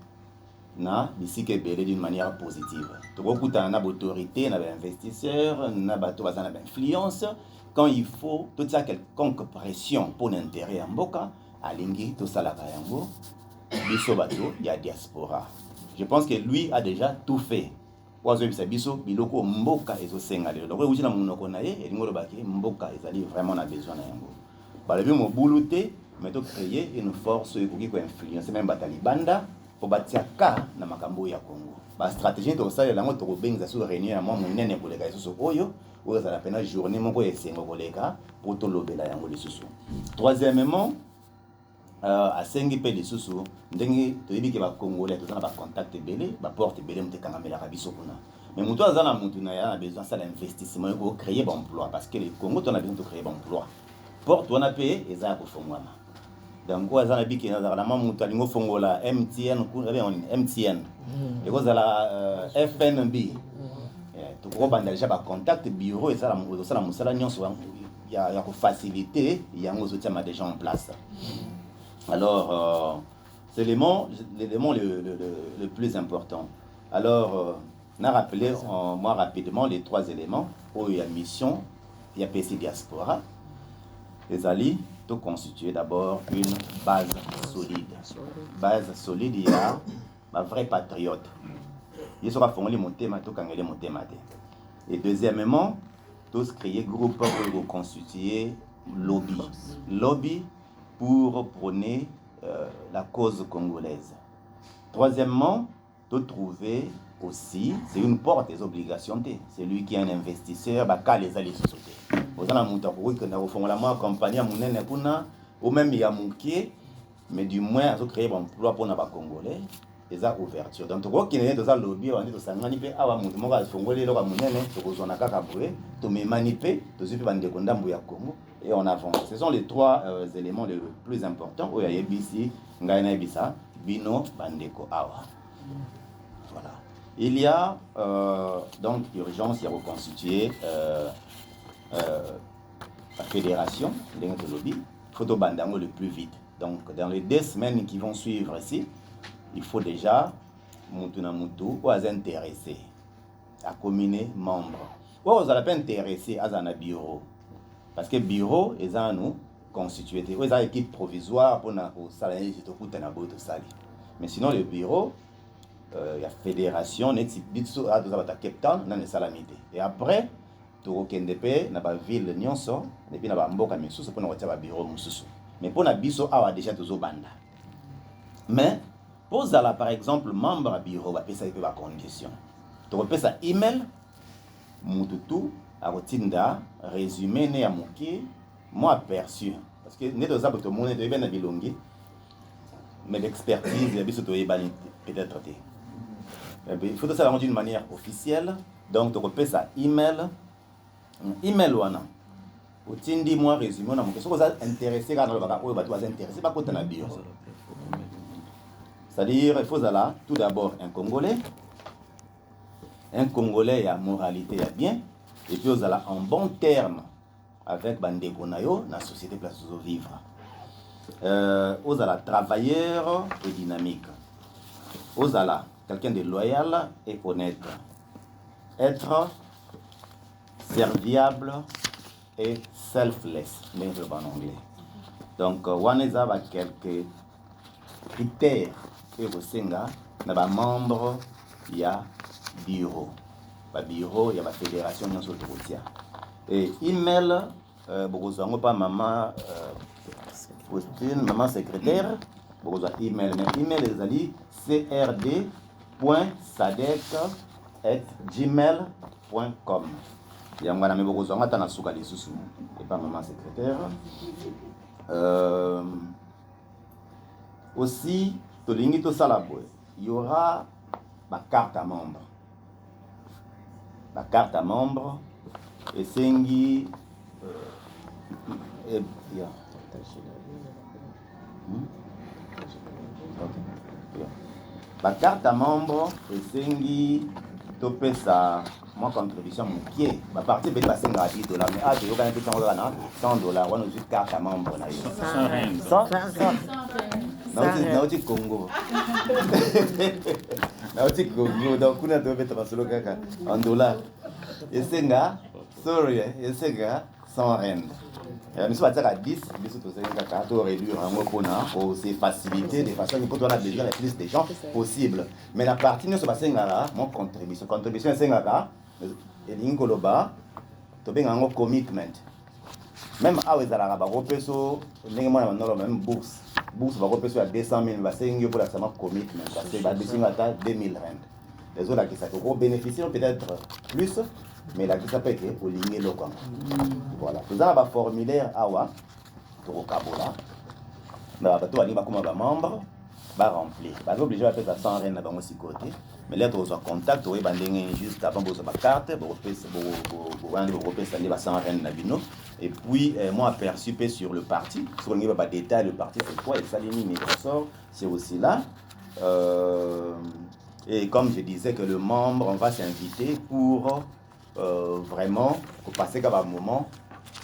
na d'ici que belé d'une manière positive. Beaucoup de l'autorité, na investisseurs, na bateau na influence. Quand il faut toute ça quelconque pression pour l'intérêt en Boka, alingi tout ça la kayango, biso bateau il y a diaspora. Je pense que lui a déjà tout fait. Oazo bisa biso biloko mboka ezo senga lelo. Donc ujina munoko na ye elingo lobaki mboka ezali vraiment na besoin na yango. Ba lebi mo buluté mais de créer une force qui peut influencer même Batali Banda pour bâtir ka na makambo ya Congo. La stratégie de ça, la moto benza sur réunion à moi mon nene pour les gars sur oyo ou ça la peine journée mon ko esengo kolega pour to lobela yango les susu. Troisièmement à sengi pe les susu ndengi to yebi ke ba congolais to na ba contact belé ba porte belé mtekanga mela kabiso kuna. Mais mutu azana mutu na ya besoin ça l'investissement pour créer bon emploi parce que le Congo on a besoin de créer bon emploi. Porte on a payé et ça ko fongwana. Donc quoi ça biki na la mamu talingo fongola MTN ku MTN et quoi la FNB to ko banda déjà ba contact bureau et ça la musala nyonso ya ko faciliter yango zo tia déjà en place. Alors c'est l'élément le plus important. Alors on a rappelé moi rapidement les trois éléments où il y a mission, il y a PC diaspora, les alliés de constituer d'abord une base solide. Base solide, il y a un vrai patriote. Il sera fondé mon thème, tout quand il est mon thème. Et deuxièmement, tous créer groupe pour constituer lobby. Lobby pour prôner la cause congolaise. Troisièmement, de trouver aussi, c'est une porte des obligations. C'est lui qui est un investisseur, bah, les alliés sociétés. Vous avez un peu de compagnie ou même il y a Mouké, mais du moins, ils ont créé un emploi pour les Congolais, et ça ouverture. Donc, qui est dans le lobby, on dit que ça manipule, ah, on va se Congolais, on va se manipuler, Congo, et on avance. Ce sont les trois éléments les plus importants. Il y a ici, Ngaina Bisa, Bino, Bandeko, Awa. Voilà. Il y a donc urgence à reconstituer la fédération de lobby, photo bandango le plus vite. Donc dans les 2 semaines qui vont suivre ici, il faut déjà Mutuna Mutu ou intéressés à commune membre. Ou vous allez pas intéresser à un bureau. Parce que le bureau est à nous constitué. Ou une équipe provisoire pour nous salariés de tout un abord de sali. Mais sinon le bureau, la fédération n'est pas à Cape Town, dans les salamité. Et après, tout le monde na ba ville nyonso et puis na ba mboka misusu pour na bureau mususu. Mais pour na biso awa déjà tozo banda. Mais Posala par exemple membre à bureau bapesa ipe ba condition. Tokopesa email mututu akotinda résumé ne ya moke moi aperçu parce que ne toza boto mone to na bilongi mais l'expertise ya biso to yebani peut-être té. Il faut que ça d'une manière officielle donc tokopesa email wana otindi moi résumé na moke soko za intéressé kana ba oyo bato ba intéressé ba kota na bureau. C'est-à-dire, il faut là, tout d'abord un Congolais y a moralité, y a bien, et puis vous allez en bon terme avec Bandeko Nayo, la société place de vivre. Vous allez travailleur et dynamique. Vous allez quelqu'un de loyal et honnête. Être serviable et selfless, mais en anglais. Donc, on a quelques critères et Rosenga, na ba membre ya bureau. Ba bureau ya ba fédération nyonso tokotia. Et email bokozango pa maman postine, maman secrétaire, bokozwa email mais email ezali crd.sadek@gmail.com. Yango na me bokozango ata na suka lisusu et pas maman secrétaire. Aussi il y aura ma carte à membre. La carte à membre et sengi la carte à membre et sengi topé ça moi contribution mon pied ma partie ben passer $10 mais ah tu gagnes $100 on a juste carte à membre na yo 100 Nauti Congo. Nauti Congo. Donc, on a trouvé $100 en dollars. Et c'est nga, sorry, et c'est nga 100 rand. Nous sommes à 10, nous sommes à 14 réduire pour se faciliter de façon que on a besoin de plus de gens possible. Mais la partie nous sommes à là, mon contribution c'est nga et l'ingoloba, to bien un commitment. Même à Ouezala, même bourse va repasser à 200 000, va s'engager pour la commitment, parce que va descendre à 2000 rand. Les autres qui vont bénéficier peut-être plus, mais là qui s'appelle que au ligne local. Voilà. Vous avez un formulaire awa, Torokabola, na bato ali bakoma ba membre, ba remplir. Ba obligé à faire 100 rand na bango si côté. Mais là, tu as contact, tu as juste avant de la carte, tu as 100 rand na bino. Et puis, moi, aperçu sur le parti, sur le détail, le parti, c'est quoi, et Salini Microsoft, c'est aussi là. Et comme je disais que le membre, on va s'inviter pour vraiment, pour passer comme un moment,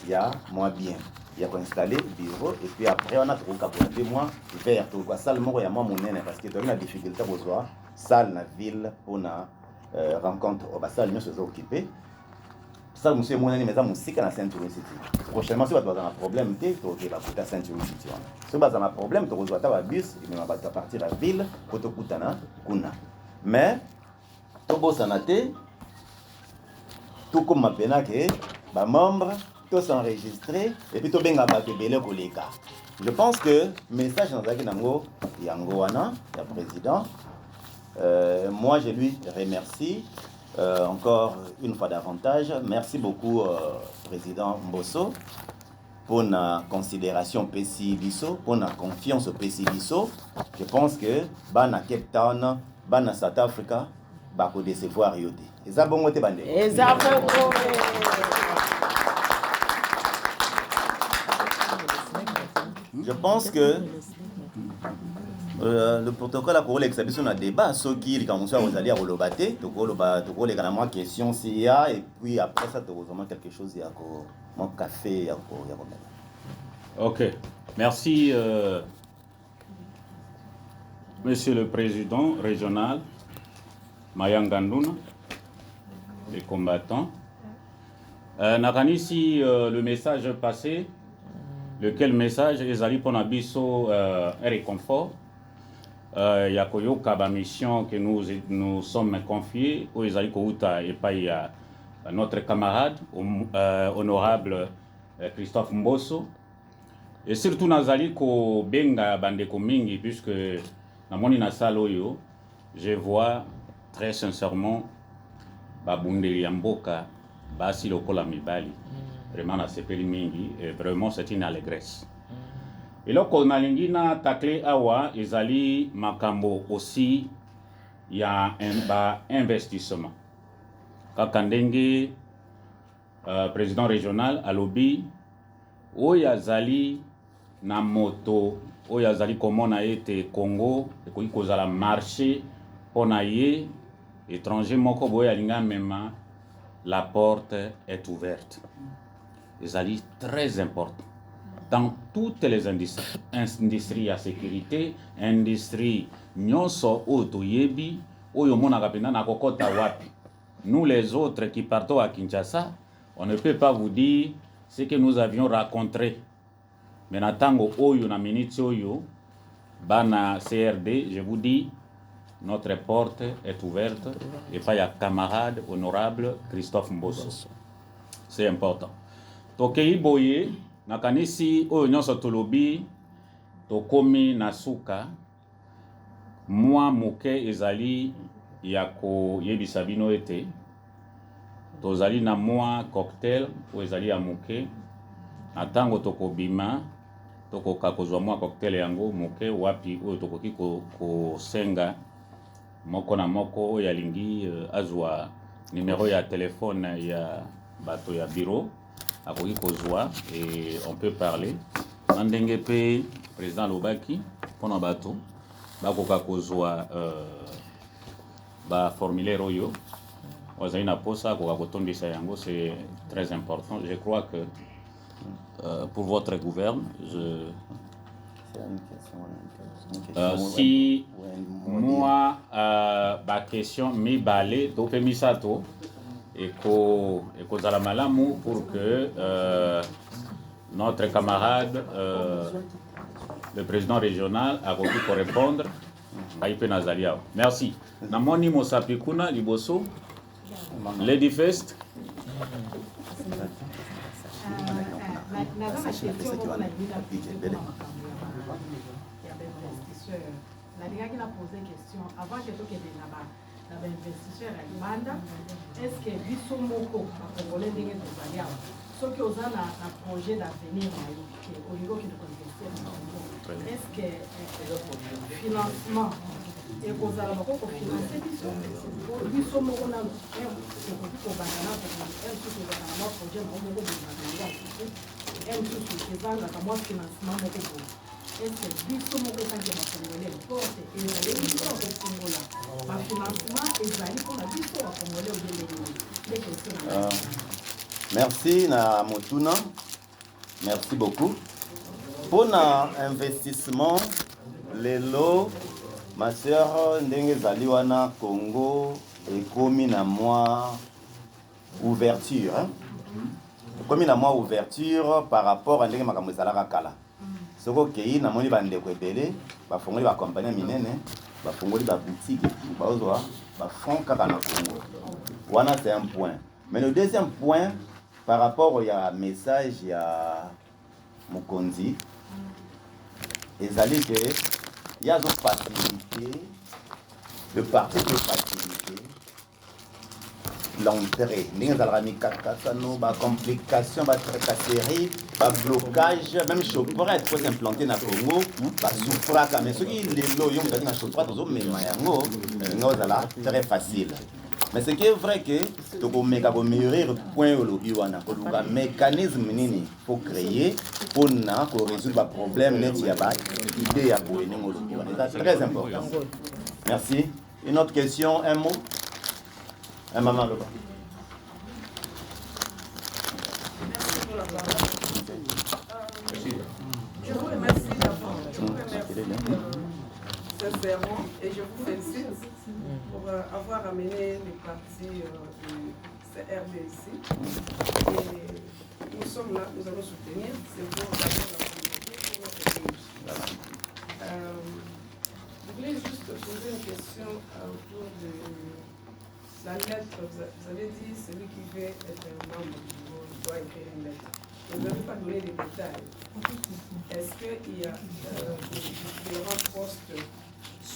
il y a moins bien. Il y a installé le bureau, et puis après, on a trouvé qu'à moi, vert, tout quoi, salle, moi, il y a moins mon nez, parce que tu as une difficulté pour voir, salle, la ville, on a rencontre, on va salle, nous sommes occupés. Ça, monsieur, mon ami, mais ça, musique à la Century City. Prochainement, si vous avez un problème, tu vas à la Century City. Si vous avez un problème, tu vas à bus, et on va partir à la ville, pour te coutana, kuna. Mais, tu vas s'anater, tout comme ma peine, que, les membres, tous s'enregistrer, et puis tu vas battre les collègues. Je pense que le message dans le Yango, Yangoana, le président, moi, je lui remercie. Encore une fois davantage, merci beaucoup président Mbosso pour la considération PCI Bisso, pour la confiance au PCI Bisso. Je pense que Bana Cape Town, Bana South Africa, Bako décevoir Yoté. Et ça bon bande. Je pense que le protocole a pour l'exhibition a débat ce qui est comme ça vous allez au lobaté donc les gars question s'il y a et puis après ça tu vraiment quelque chose il y a mon café il y a OK, merci monsieur le président régional Mayanganduna les combattants nakanisi le message passé lequel message est allé pour Nabiso un réconfort. Il y a une mission que nous sommes confiés au Kouta et pas notre camarade honorable Christophe Mbosso et surtout Nazali ko benga bandeko mingi puisque namoni na salle oyo, je vois très sincèrement babundeli ya mboka basi lokola mibali. Vraiment na sepeli mingi et vraiment c'est une allégresse. Eloko nalingi na takle awa ezali makambo aussi ya investissement. Kaka ndenge président régional alobi oyo azali na moto oyo azali komona ete Congo ekoki kozala marché pona ye étranger moko boye alinga mema, la porte est ouverte. Ezali très important dans toutes les industries à sécurité, industrie nyonso oyo toyebi oyo monaka pena na kokota wapi. Nous les autres qui partons à Kinshasa, on ne peut pas vous dire ce que nous avions rencontré. Mais na tango oyo na minute oyo bana CRD, je vous dis notre porte est ouverte et pas ya camarade honorable Christophe Mbosso. C'est important. Tokei boye nakanisi oyo nyonso tolobi tokomi na suka mwa moke ezali ya koyebisa bino ete tozali na mwa cocktail oyo ezali ya moke na tango tokobima tokoka kozwa mwa cocktail yango moke wapi oyo tokoki kosenga moko na moko oyo alingi azwa numéro ya telefone ya bato ya bureau akoki kozwa et on peut parler mandenge pe président Lobaki pona bato bakoka kozwa ba formulaire oyo wazali na posa akoka kotondisa yango. C'est très important. Je crois que pour votre gouverne, si moi ba question mi balé to pe misato eko zala malamu pour que notre camarade le président régional a voulu pour répondre à Ipe Nazaliao. Merci. Namoni Mosapikuna Liboso, Lady First. nalingaki na pose question avant que tokende na bainvestisseur ya libanda. Est ce que biso moko bakongole ndenge tozali awa soki oza na projet d'avenir na yo olingi okende koinvestir na Congo, est ce que financement ekozala bakoko financer biso moko na ekoki kobanda na susu ezaka na mwa projet na moko bozaka yango asusu susu ezalaka mwa financement moko boye. Est ce que biso moko esange bakongole porte ezali biso kokongola bafinancement ezali mpona biso bakongole odeleleli ndenge esena. Merci na Motuna, merci beaucoup. Pour l'investissement, les lots, ma soeur ndenge zali wana Congo ekomi na moi ouverture. Ekomi na moi ouverture par rapport à ndenge makambo ezalaka kala. Soko kei na moni bandeko ebele bafongoli ba compagnie minene bafongoli ba boutique bazwa ba fond kaka na Congo. Wana c'est un point. Mais le deuxième point par rapport au message ya Mokonzi ezali que il y a une facilité le parti peut faciliter l'entrée ndenge ezalaka mikakatano bacomplication batracasserie bablocage même choprate faut s'implanter na Congo basouffraka mais soki lelo yo mokati na choprate ozomema yango ndenge ozala très facile. Mais ce qui est vrai que tokomeka koaméliorer point olobi wana koluka mécanisme nini faut créer pour na ko résoudre le problème neti ya ba idée ya boye ndenge olobi wana. C'est très important. Merci. Une autre question, un mot? Un maman là-bas. Merci pour la parole. Je vous remercie d'abord. Je vous remercie sincèrement et je vous félicite pour avoir amené les partis du CRD ici. Et nous sommes là, nous allons soutenir. C'est pour avoir la communauté pour notre pays. Je voulais juste poser une question autour de la lettre. Vous avez dit celui qui veut être un membre du gouvernement doit écrire une lettre. Vous n'avez pas donné des détails. Est-ce qu'il y a différents postes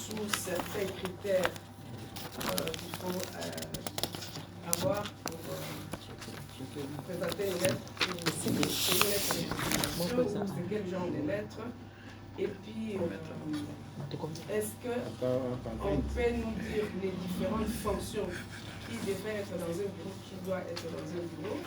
sous certains critères qu'il faut avoir pour présenter une lettre, c'est une lettre de c'est quel genre de lettre. Et puis, est-ce qu'on peut nous dire les différentes fonctions qui devraient être dans un bureau, qui doit être dans un bureau,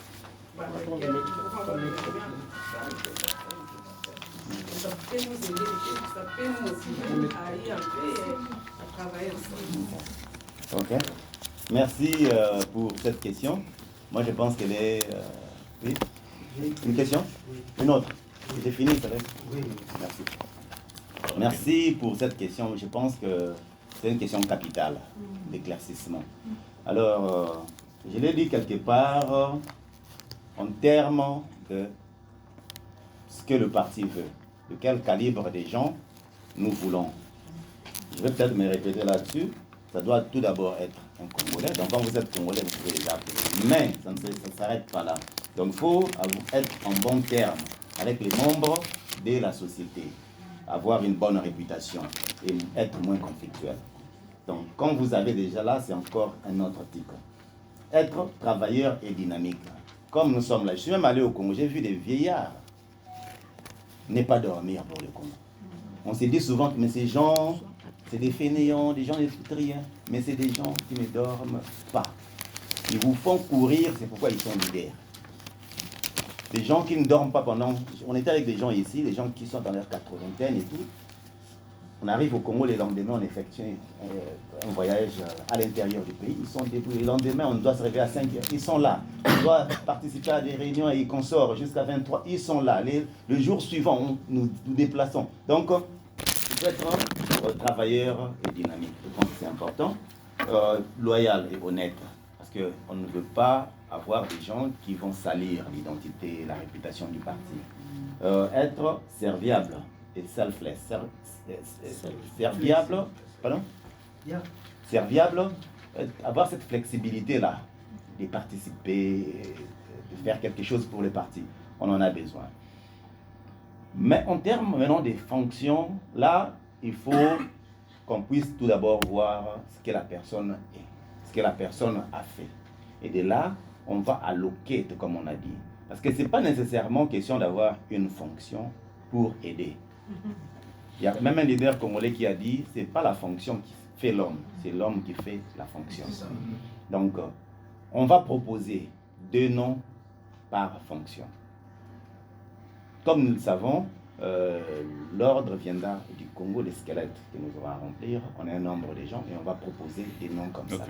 ça peut nous aider, ça peut nous motiver à y aller et à travailler ensemble. Ok. Merci pour cette question. Moi, je pense qu'elle est... Oui. Une question? Une autre? J'ai fini, ça va? Oui. Merci. Merci pour cette question. Je pense que c'est une question capitale d'éclaircissement. Alors, je l'ai dit quelque part en termes de ce que le parti veut, de quel calibre des gens nous voulons. Je vais peut-être me répéter là-dessus. Ça doit tout d'abord être un Congolais. Donc, quand vous êtes Congolais, vous pouvez les appeler. Mais ça ne s'arrête pas là. Donc, il faut être en bon terme avec les membres de la société, avoir une bonne réputation et être moins conflictuel. Donc, quand vous avez déjà là, c'est encore un autre type. Être travailleur et dynamique. Comme nous sommes là, je suis même allé au Congo, j'ai vu des vieillards ne pas dormir pour le Congo. On se dit souvent que mais ces gens, c'est des fainéants, des gens de rien, mais c'est des gens qui ne dorment pas. Ils vous font courir, c'est pourquoi ils sont leaders. Des gens qui ne dorment pas pendant... On était avec des gens ici, des gens qui sont dans leur 80aine et tout. On arrive au Congo, les lendemains, on effectue un voyage à l'intérieur du pays. Ils sont debout. Le lendemain, on doit se réveiller à 5 heures. Ils sont là. On doit participer à des réunions et ils consortent jusqu'à 23. Ils sont là. Le jour suivant, nous déplaçons. Donc, il faut être travailleur et dynamique. Je pense que c'est important. Loyal et honnête. Parce qu'on ne veut pas avoir des gens qui vont salir l'identité et la réputation du parti. Être serviable et selfless. Serviable, pardon? Serviable, avoir cette flexibilité-là, de participer, de faire quelque chose pour le parti. On en a besoin. Mais en termes maintenant des fonctions, là, il faut qu'on puisse tout d'abord voir ce que la personne est, ce que la personne a fait. Et de là, on va alloquer, comme on a dit. Parce que ce n'est pas nécessairement question d'avoir une fonction pour aider. Il y a même un leader congolais qui a dit, ce n'est pas la fonction qui fait l'homme, c'est l'homme qui fait la fonction. Donc, on va proposer 2 noms par fonction. Comme nous le savons, l'ordre viendra du Congo des squelettes que nous aurons à remplir. On a un nombre de gens et on va proposer des noms comme ça,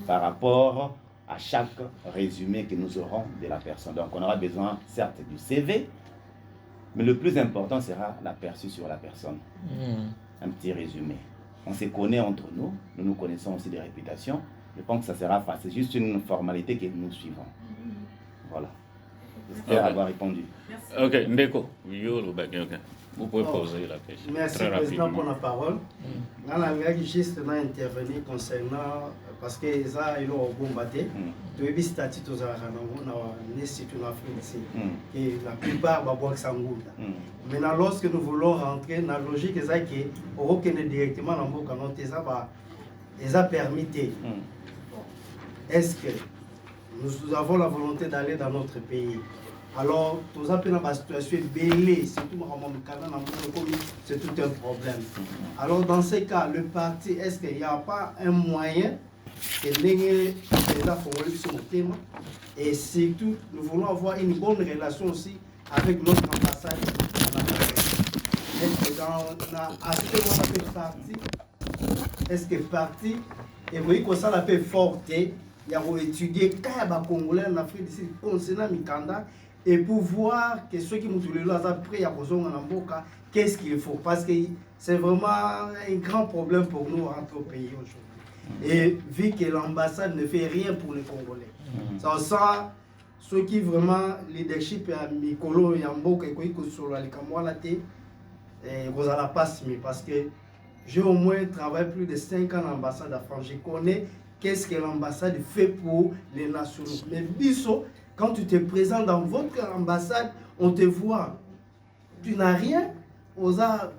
par rapport à chaque résumé que nous aurons de la personne. Donc, on aura besoin, certes, du CV, mais le plus important sera l'aperçu sur la personne. Un petit résumé. On se connaît entre nous, nous nous connaissons aussi des réputations. Je pense que ça sera facile. C'est juste une formalité que nous suivons. Voilà. J'espère avoir répondu. Merci. Ok, Ndeko, vous pouvez poser la question. Merci, Président, pour la parole. Je juste intervenir concernant, parce que ça, il y a un bon bâté. Tu as vu statut aux l'Institut d'Afrique, et la plupart sont Sangoula. Maintenant, lorsque nous voulons rentrer dans la logique, c'est qu'on reconnaît directement dans le canon, ils ont permis. Est-ce que nous avons la volonté d'aller dans notre pays? Alors, tout ça, la situation est belle, c'est tout un problème. Alors, dans ces cas, le parti, est-ce qu'il n'y a pas un moyen que les thème? Et surtout, nous voulons avoir une bonne relation aussi avec notre ambassade. Est-ce que dans parti, est-ce que parti, et vous voyez que ça l'a fait forte, il y a étudié quand Congolais en Afrique du Sud, concernant Mikanda, et pour voir que ceux qui nous ont là après, il y a besoin de Mboka, qu'est-ce qu'il faut? Parce que c'est vraiment un grand problème pour nous entre au pays aujourd'hui. Et vu que l'ambassade ne fait rien pour les Congolais, ça sent ceux qui vraiment leadership à Mikolo et Mboka, et que sur la Kamwalate, et vous allez pas parce que j'ai au moins travaillé plus de 5 ans à l'ambassade de France. Je connais qu'est-ce que l'ambassade fait pour les nationaux. Mais Bisso, quand tu te présentes dans votre ambassade, on te voit. Tu n'as rien, aux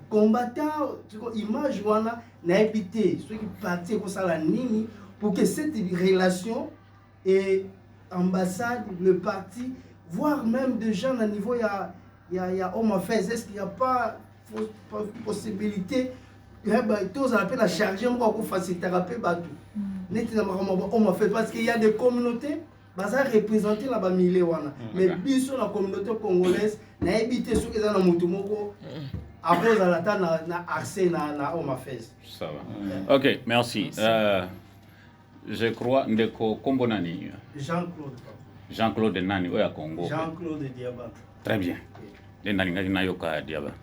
combattants, image wana na habité, ceux qui partent pour ça la nini, pour que cette relation et ambassade, le parti, voire même des gens à niveau il y a Homme Affairs, est-ce qu'il n'y a pas possibilité tous appellent la charger pour faciliter bateau. Parce qu'il y a des communautés baza représenter la bamilé wana mais biso la communauté congolaise na habité ceux qui dans mutu moko à cause de la na accès na Homme Affairs. Ça va. OK, merci. Je crois ndeko kombo nani? Jean-Claude nani oya Congo. Jean-Claude Diabat. Très bien. Nani ngaki nayoka Diabat.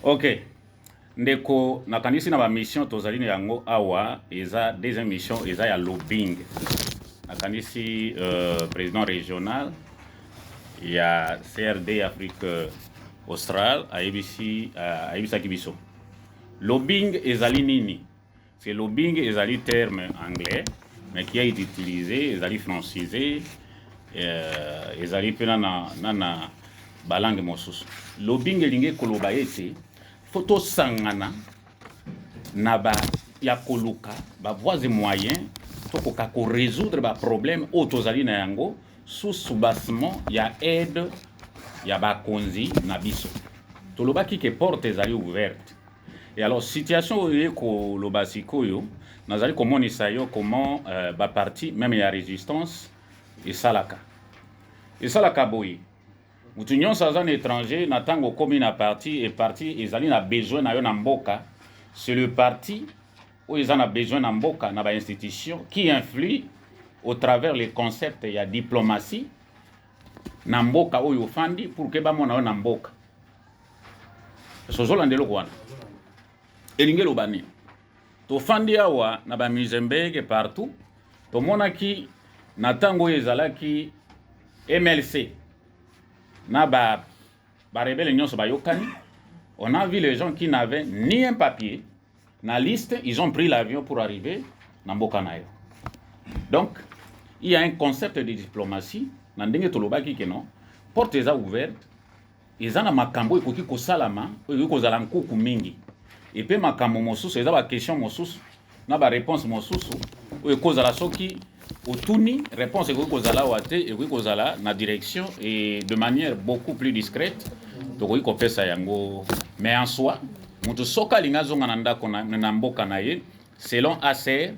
OK. Ndeko nakanisi na ba mission tozali yango awa eza deuxième mission eza ya lobbying. Nakanisi président régional ya CRD Afrique Australe ayebisa kibiso. Lobbying ezali nini? C'est lobbying ezali terme anglais mais qui a été utilisé ezali francisé ezali pena na balangue mosusu. Lobbying elingi koloba ete photo sangana na ba ya koluka ba voies et moyens tokoka ko résoudre ba problème otozali na yango sous soubassement ya aide ya ba konzi na biso tolobaki ke porte ezali ouverte. Et alors situation oyo koloba sikoyo nazali komonisa yo comment ba parti même ya résistance et salaka boye mutu nyonso aza na étranger na tango komi na parti et parti ezali na besoin na yo na mboka. C'est le parti où ils en a besoin na mboka na ba institution qui influe au travers les concepts ya diplomatie na mboka oyo fandi pour que ba mona na mboka sozo landelo kwana elingelo bani to fandi awa na ba Muzembeque partout to mona ki na tango ezalaki MLC na ba rebelle nyonso ba yokani. On a vu les gens qui n'avaient ni un papier na liste, ils ont pris l'avion pour arriver na mboka na yo. Donc il y a un concept de diplomatie na ndenge tolobaki ke non porte eza ouverte eza na makambo ekoki kosalama oyo kozala nkuku mingi et pe makambo mosusu eza ba question mosusu na ba réponse mosusu oyo kozala soki otuni réponse ekoki kozala wate ekoki kozala na direction et de manière beaucoup plus discrète tokoki kopesa yango. Mais en soi mutu soka linga zonga na ndako na mboka na ye selon ACR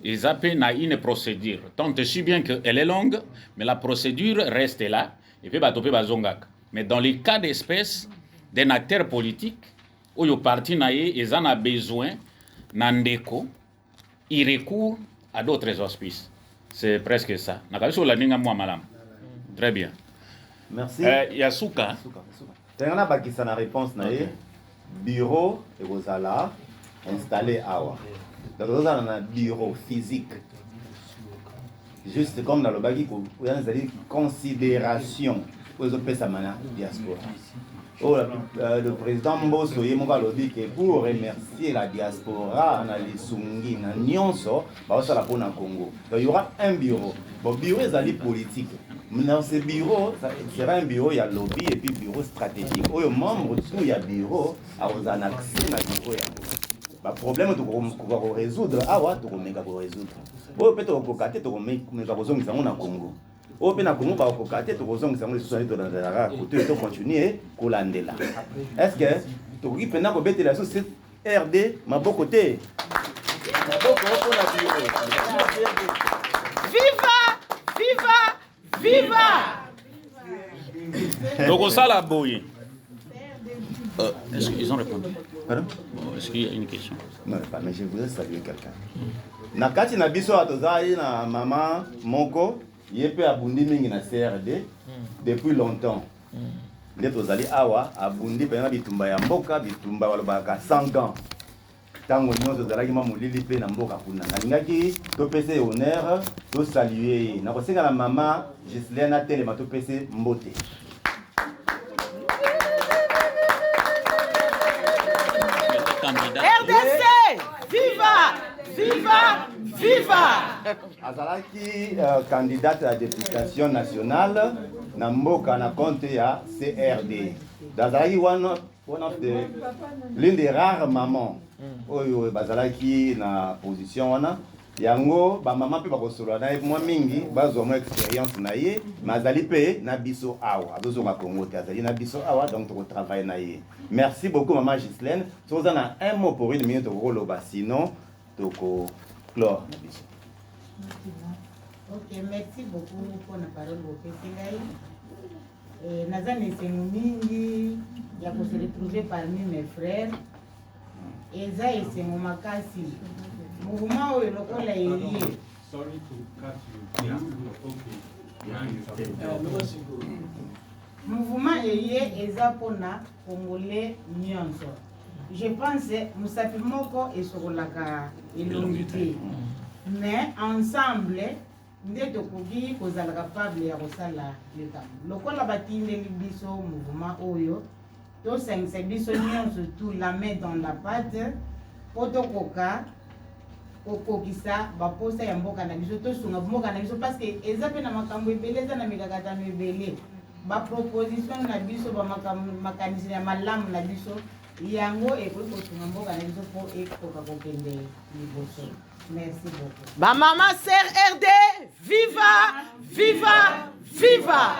ils appellent une procédure tant si bien qu'elle est longue mais la procédure reste là et puis batope bazongaka. Mais dans les cas d'espèce d'un acteur politique oyo parti na ye ils en a besoin na ndeko il recourt à d'autres auspices. C'est presque ça. Nakaliso la ninga mwa malam. Très bien. Merci. Yasuka. Tengana bakisa na réponse na ye. Bureau et Rosala installé awa. Donc vous avez un bureau physique. Juste comme dans le bagi, vous avez une considération pour les diaspora. Oh, le président Mbosso dit que pour remercier la diaspora, on a les Sungi, on a Nyonso, on a pour Congo. Donc il y aura un bureau. Bon, bureau est politique. Dans ce bureau, ça sera un bureau, il y a lobby et puis bureau stratégique. Oh, les membres tout il y a bureau, on a accès à bureau. Le problème qu'on va résoudre, tu vas résoudre. Oh, peut-être qu'on va résoudre ça Congo. Oh, bien Congo va kokate to kozonga sango lisusu to na to continuer kolandela. Est-ce que to ki pena ko betela so RD maboko te. Maboko ko na bureau. Viva! Donc ça la boye. Est-ce qu'ils ont répondu? Pardon? Est-ce qu'il y a une question? Non, pas, mais je voudrais saluer quelqu'un. Nakati na biso atozali na maman moko yepe abundi mingi na CRD depuis longtemps. Nde tozali awa abundi pena bitumba ya mboka bitumba balobaka 100 ans. Tango nyonso tozalaki mamulili pe na mboka kuna. Nalingaki topese honneur, to saluer. Na kosenga na mama Gislena Telema topese mbote. RDC! Viva! Viva! Viva! Azalaki candidate à la députation nationale na mboka na compte ya CRD. Dazalaki one of the l'une des rares mamans oyo bazalaki na position wana yango ba mama pe bakosolola na moi mingi bazwa mo expérience na ye mazali pe na biso awa azozonga Congo te azali na biso awa donc to travailler na ye. Merci beaucoup maman Ghislaine. Si vous en avez un mot pour une minute roloba sinon toko clore na biso. Ok, merci beaucoup pour la parole bopesi ngai. Naza na esengo mingi ya ko se retrouver parmi mes frères. Eza esengo makasi. Mouvement oyo lokola eye. Sorry to cut you. Mouvement eye eza pona Congolais nyonso. Je pense musapi moko esokolaka elongi te. Mais ensemble nde tokoki kozala capable ya kosala likambo. Lokola batindeli biso mouvement oyo tosengisa biso nyonso tout la main dans la pâte po tokoka okokisa baposa ya mboka na biso tosunga mboka na biso parce que eza pe na makambo ebele eza na mikakatano ebele baproposition na biso bamakanisi ya malamu na biso yango ekoki kosunga mboka na biso po ekoka kokende liboso. Merci beaucoup. Ba maman sœur RD, viva, viva, viva.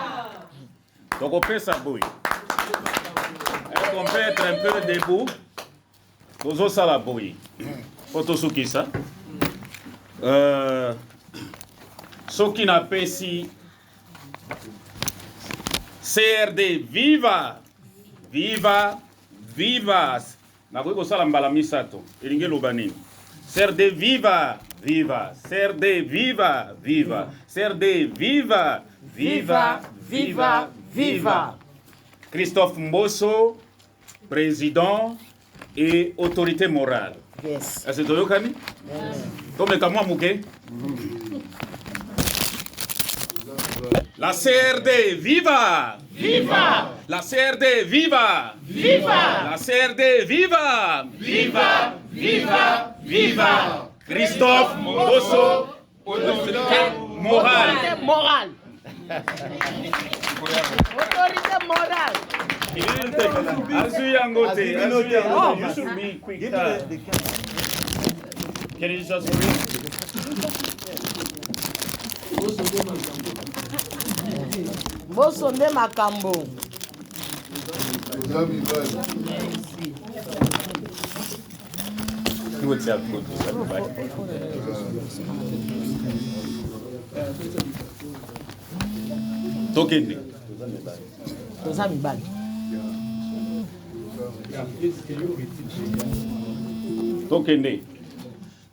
Donc on fait ça, boy. Est-ce qu'on peut être un peu debout? Nous ça la boy. Photosuki ça. Ce qui n'a pas si CRD, viva, viva, viva. Na kwa sala mbala misato. Ilinge lobani. CRD viva, viva. CRD viva, viva. CRD viva, viva, viva, viva. Christophe Mbosso, président et autorité morale. Yes. Est-ce que tu as dit? Comme le Kamwa Mouké. La CRD viva! Viva! La CRD viva! Viva! La CRD viva! Viva! Viva! Viva! Christophe Mbosso, autorité morale. Autorité morale. Autorité morale. You should be quick. Can you just read? Mbosso nde makambo. Tokende. Toza mibali. Tokende.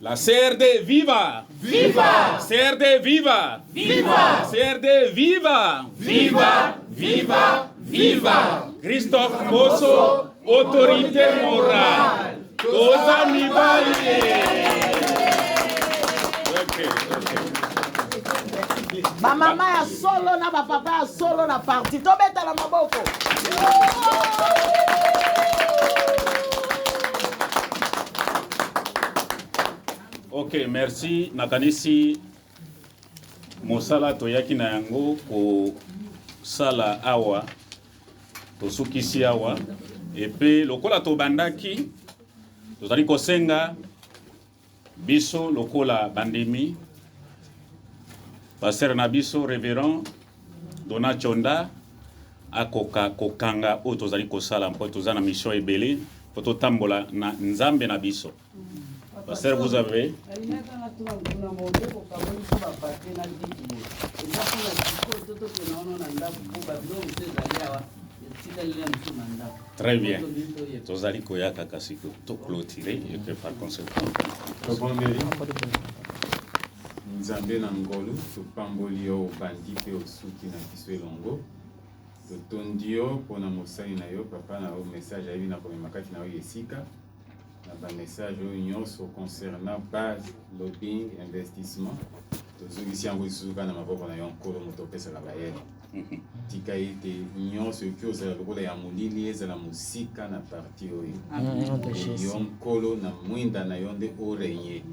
La CRD viva! Viva! CRD viva! Viva! CRD viva! Viva! Viva! Viva! Christophe Mbosso, autorité morale. Toza mibali. Ba mama ya solo na ba papa ya solo na parti. Tobeta la maboko. Ok, merci. Nakanisi mosala toyaki na yango ko sala awa tosukisi awa epe lokola tobandaki tozali kosenga biso lokola bandemi pasteur na biso révérend Dona Chonda akoka kokanga o tozali kosala mpo toza na mission ebele po totambola na nzambe na biso. Pasteur, vous avez très bien. Tozali koyaka kasi to clôturer et que par conséquent. Nzambe na ngolu topamboli yo bandi pe osuki na biso elongo totondi yo mpona mosali na yo papa na yo message ayebi na komema kati na yo esika na bamessage oyo nyonso concernant base lobbying investissement tozongisi yango lisusu kaka na maboko na yo nkolo moto opesaka bayele tika ete nyonso yoki ozala lokola ya molili ezala mosika na parti oyo yo nkolo na mwinda na yo nde orenye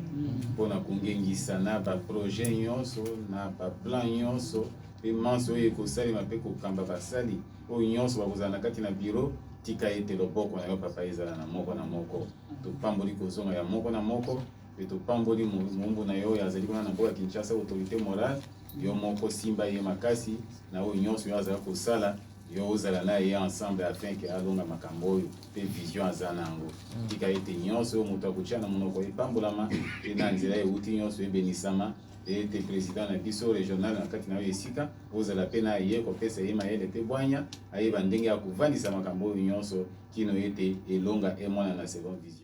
mpona kongengisa na baprojet nyonso na baplan nyonso mpe manso oyo ekosalema mpe kokamba basali oyo nyonso bakozala na kati na biro tika ete loboko na yo papa ezala na moko na moko topamboli kozonga ya moko na moko mpe topamboli mombu na yo oyo azali kuna na mboka ya Kinshasa autorité morale yo moko simba ye makasi na oyo nyonso yo azala kosala yo ozala na ye ensemble afin ke alonga makambo oyo mpe vision aza nango tika ete nyonso oyo moto akotia na monoko epambolama mpe na nzela euti nyonso ebenisama ete président na biso régional na kati na yo esika ozala mpe na ye kopesa ye mayele mpe bwanya ayeba ndenge ya kovandisa makambo oyo nyonso kino ete elonga emwana na seconde vision.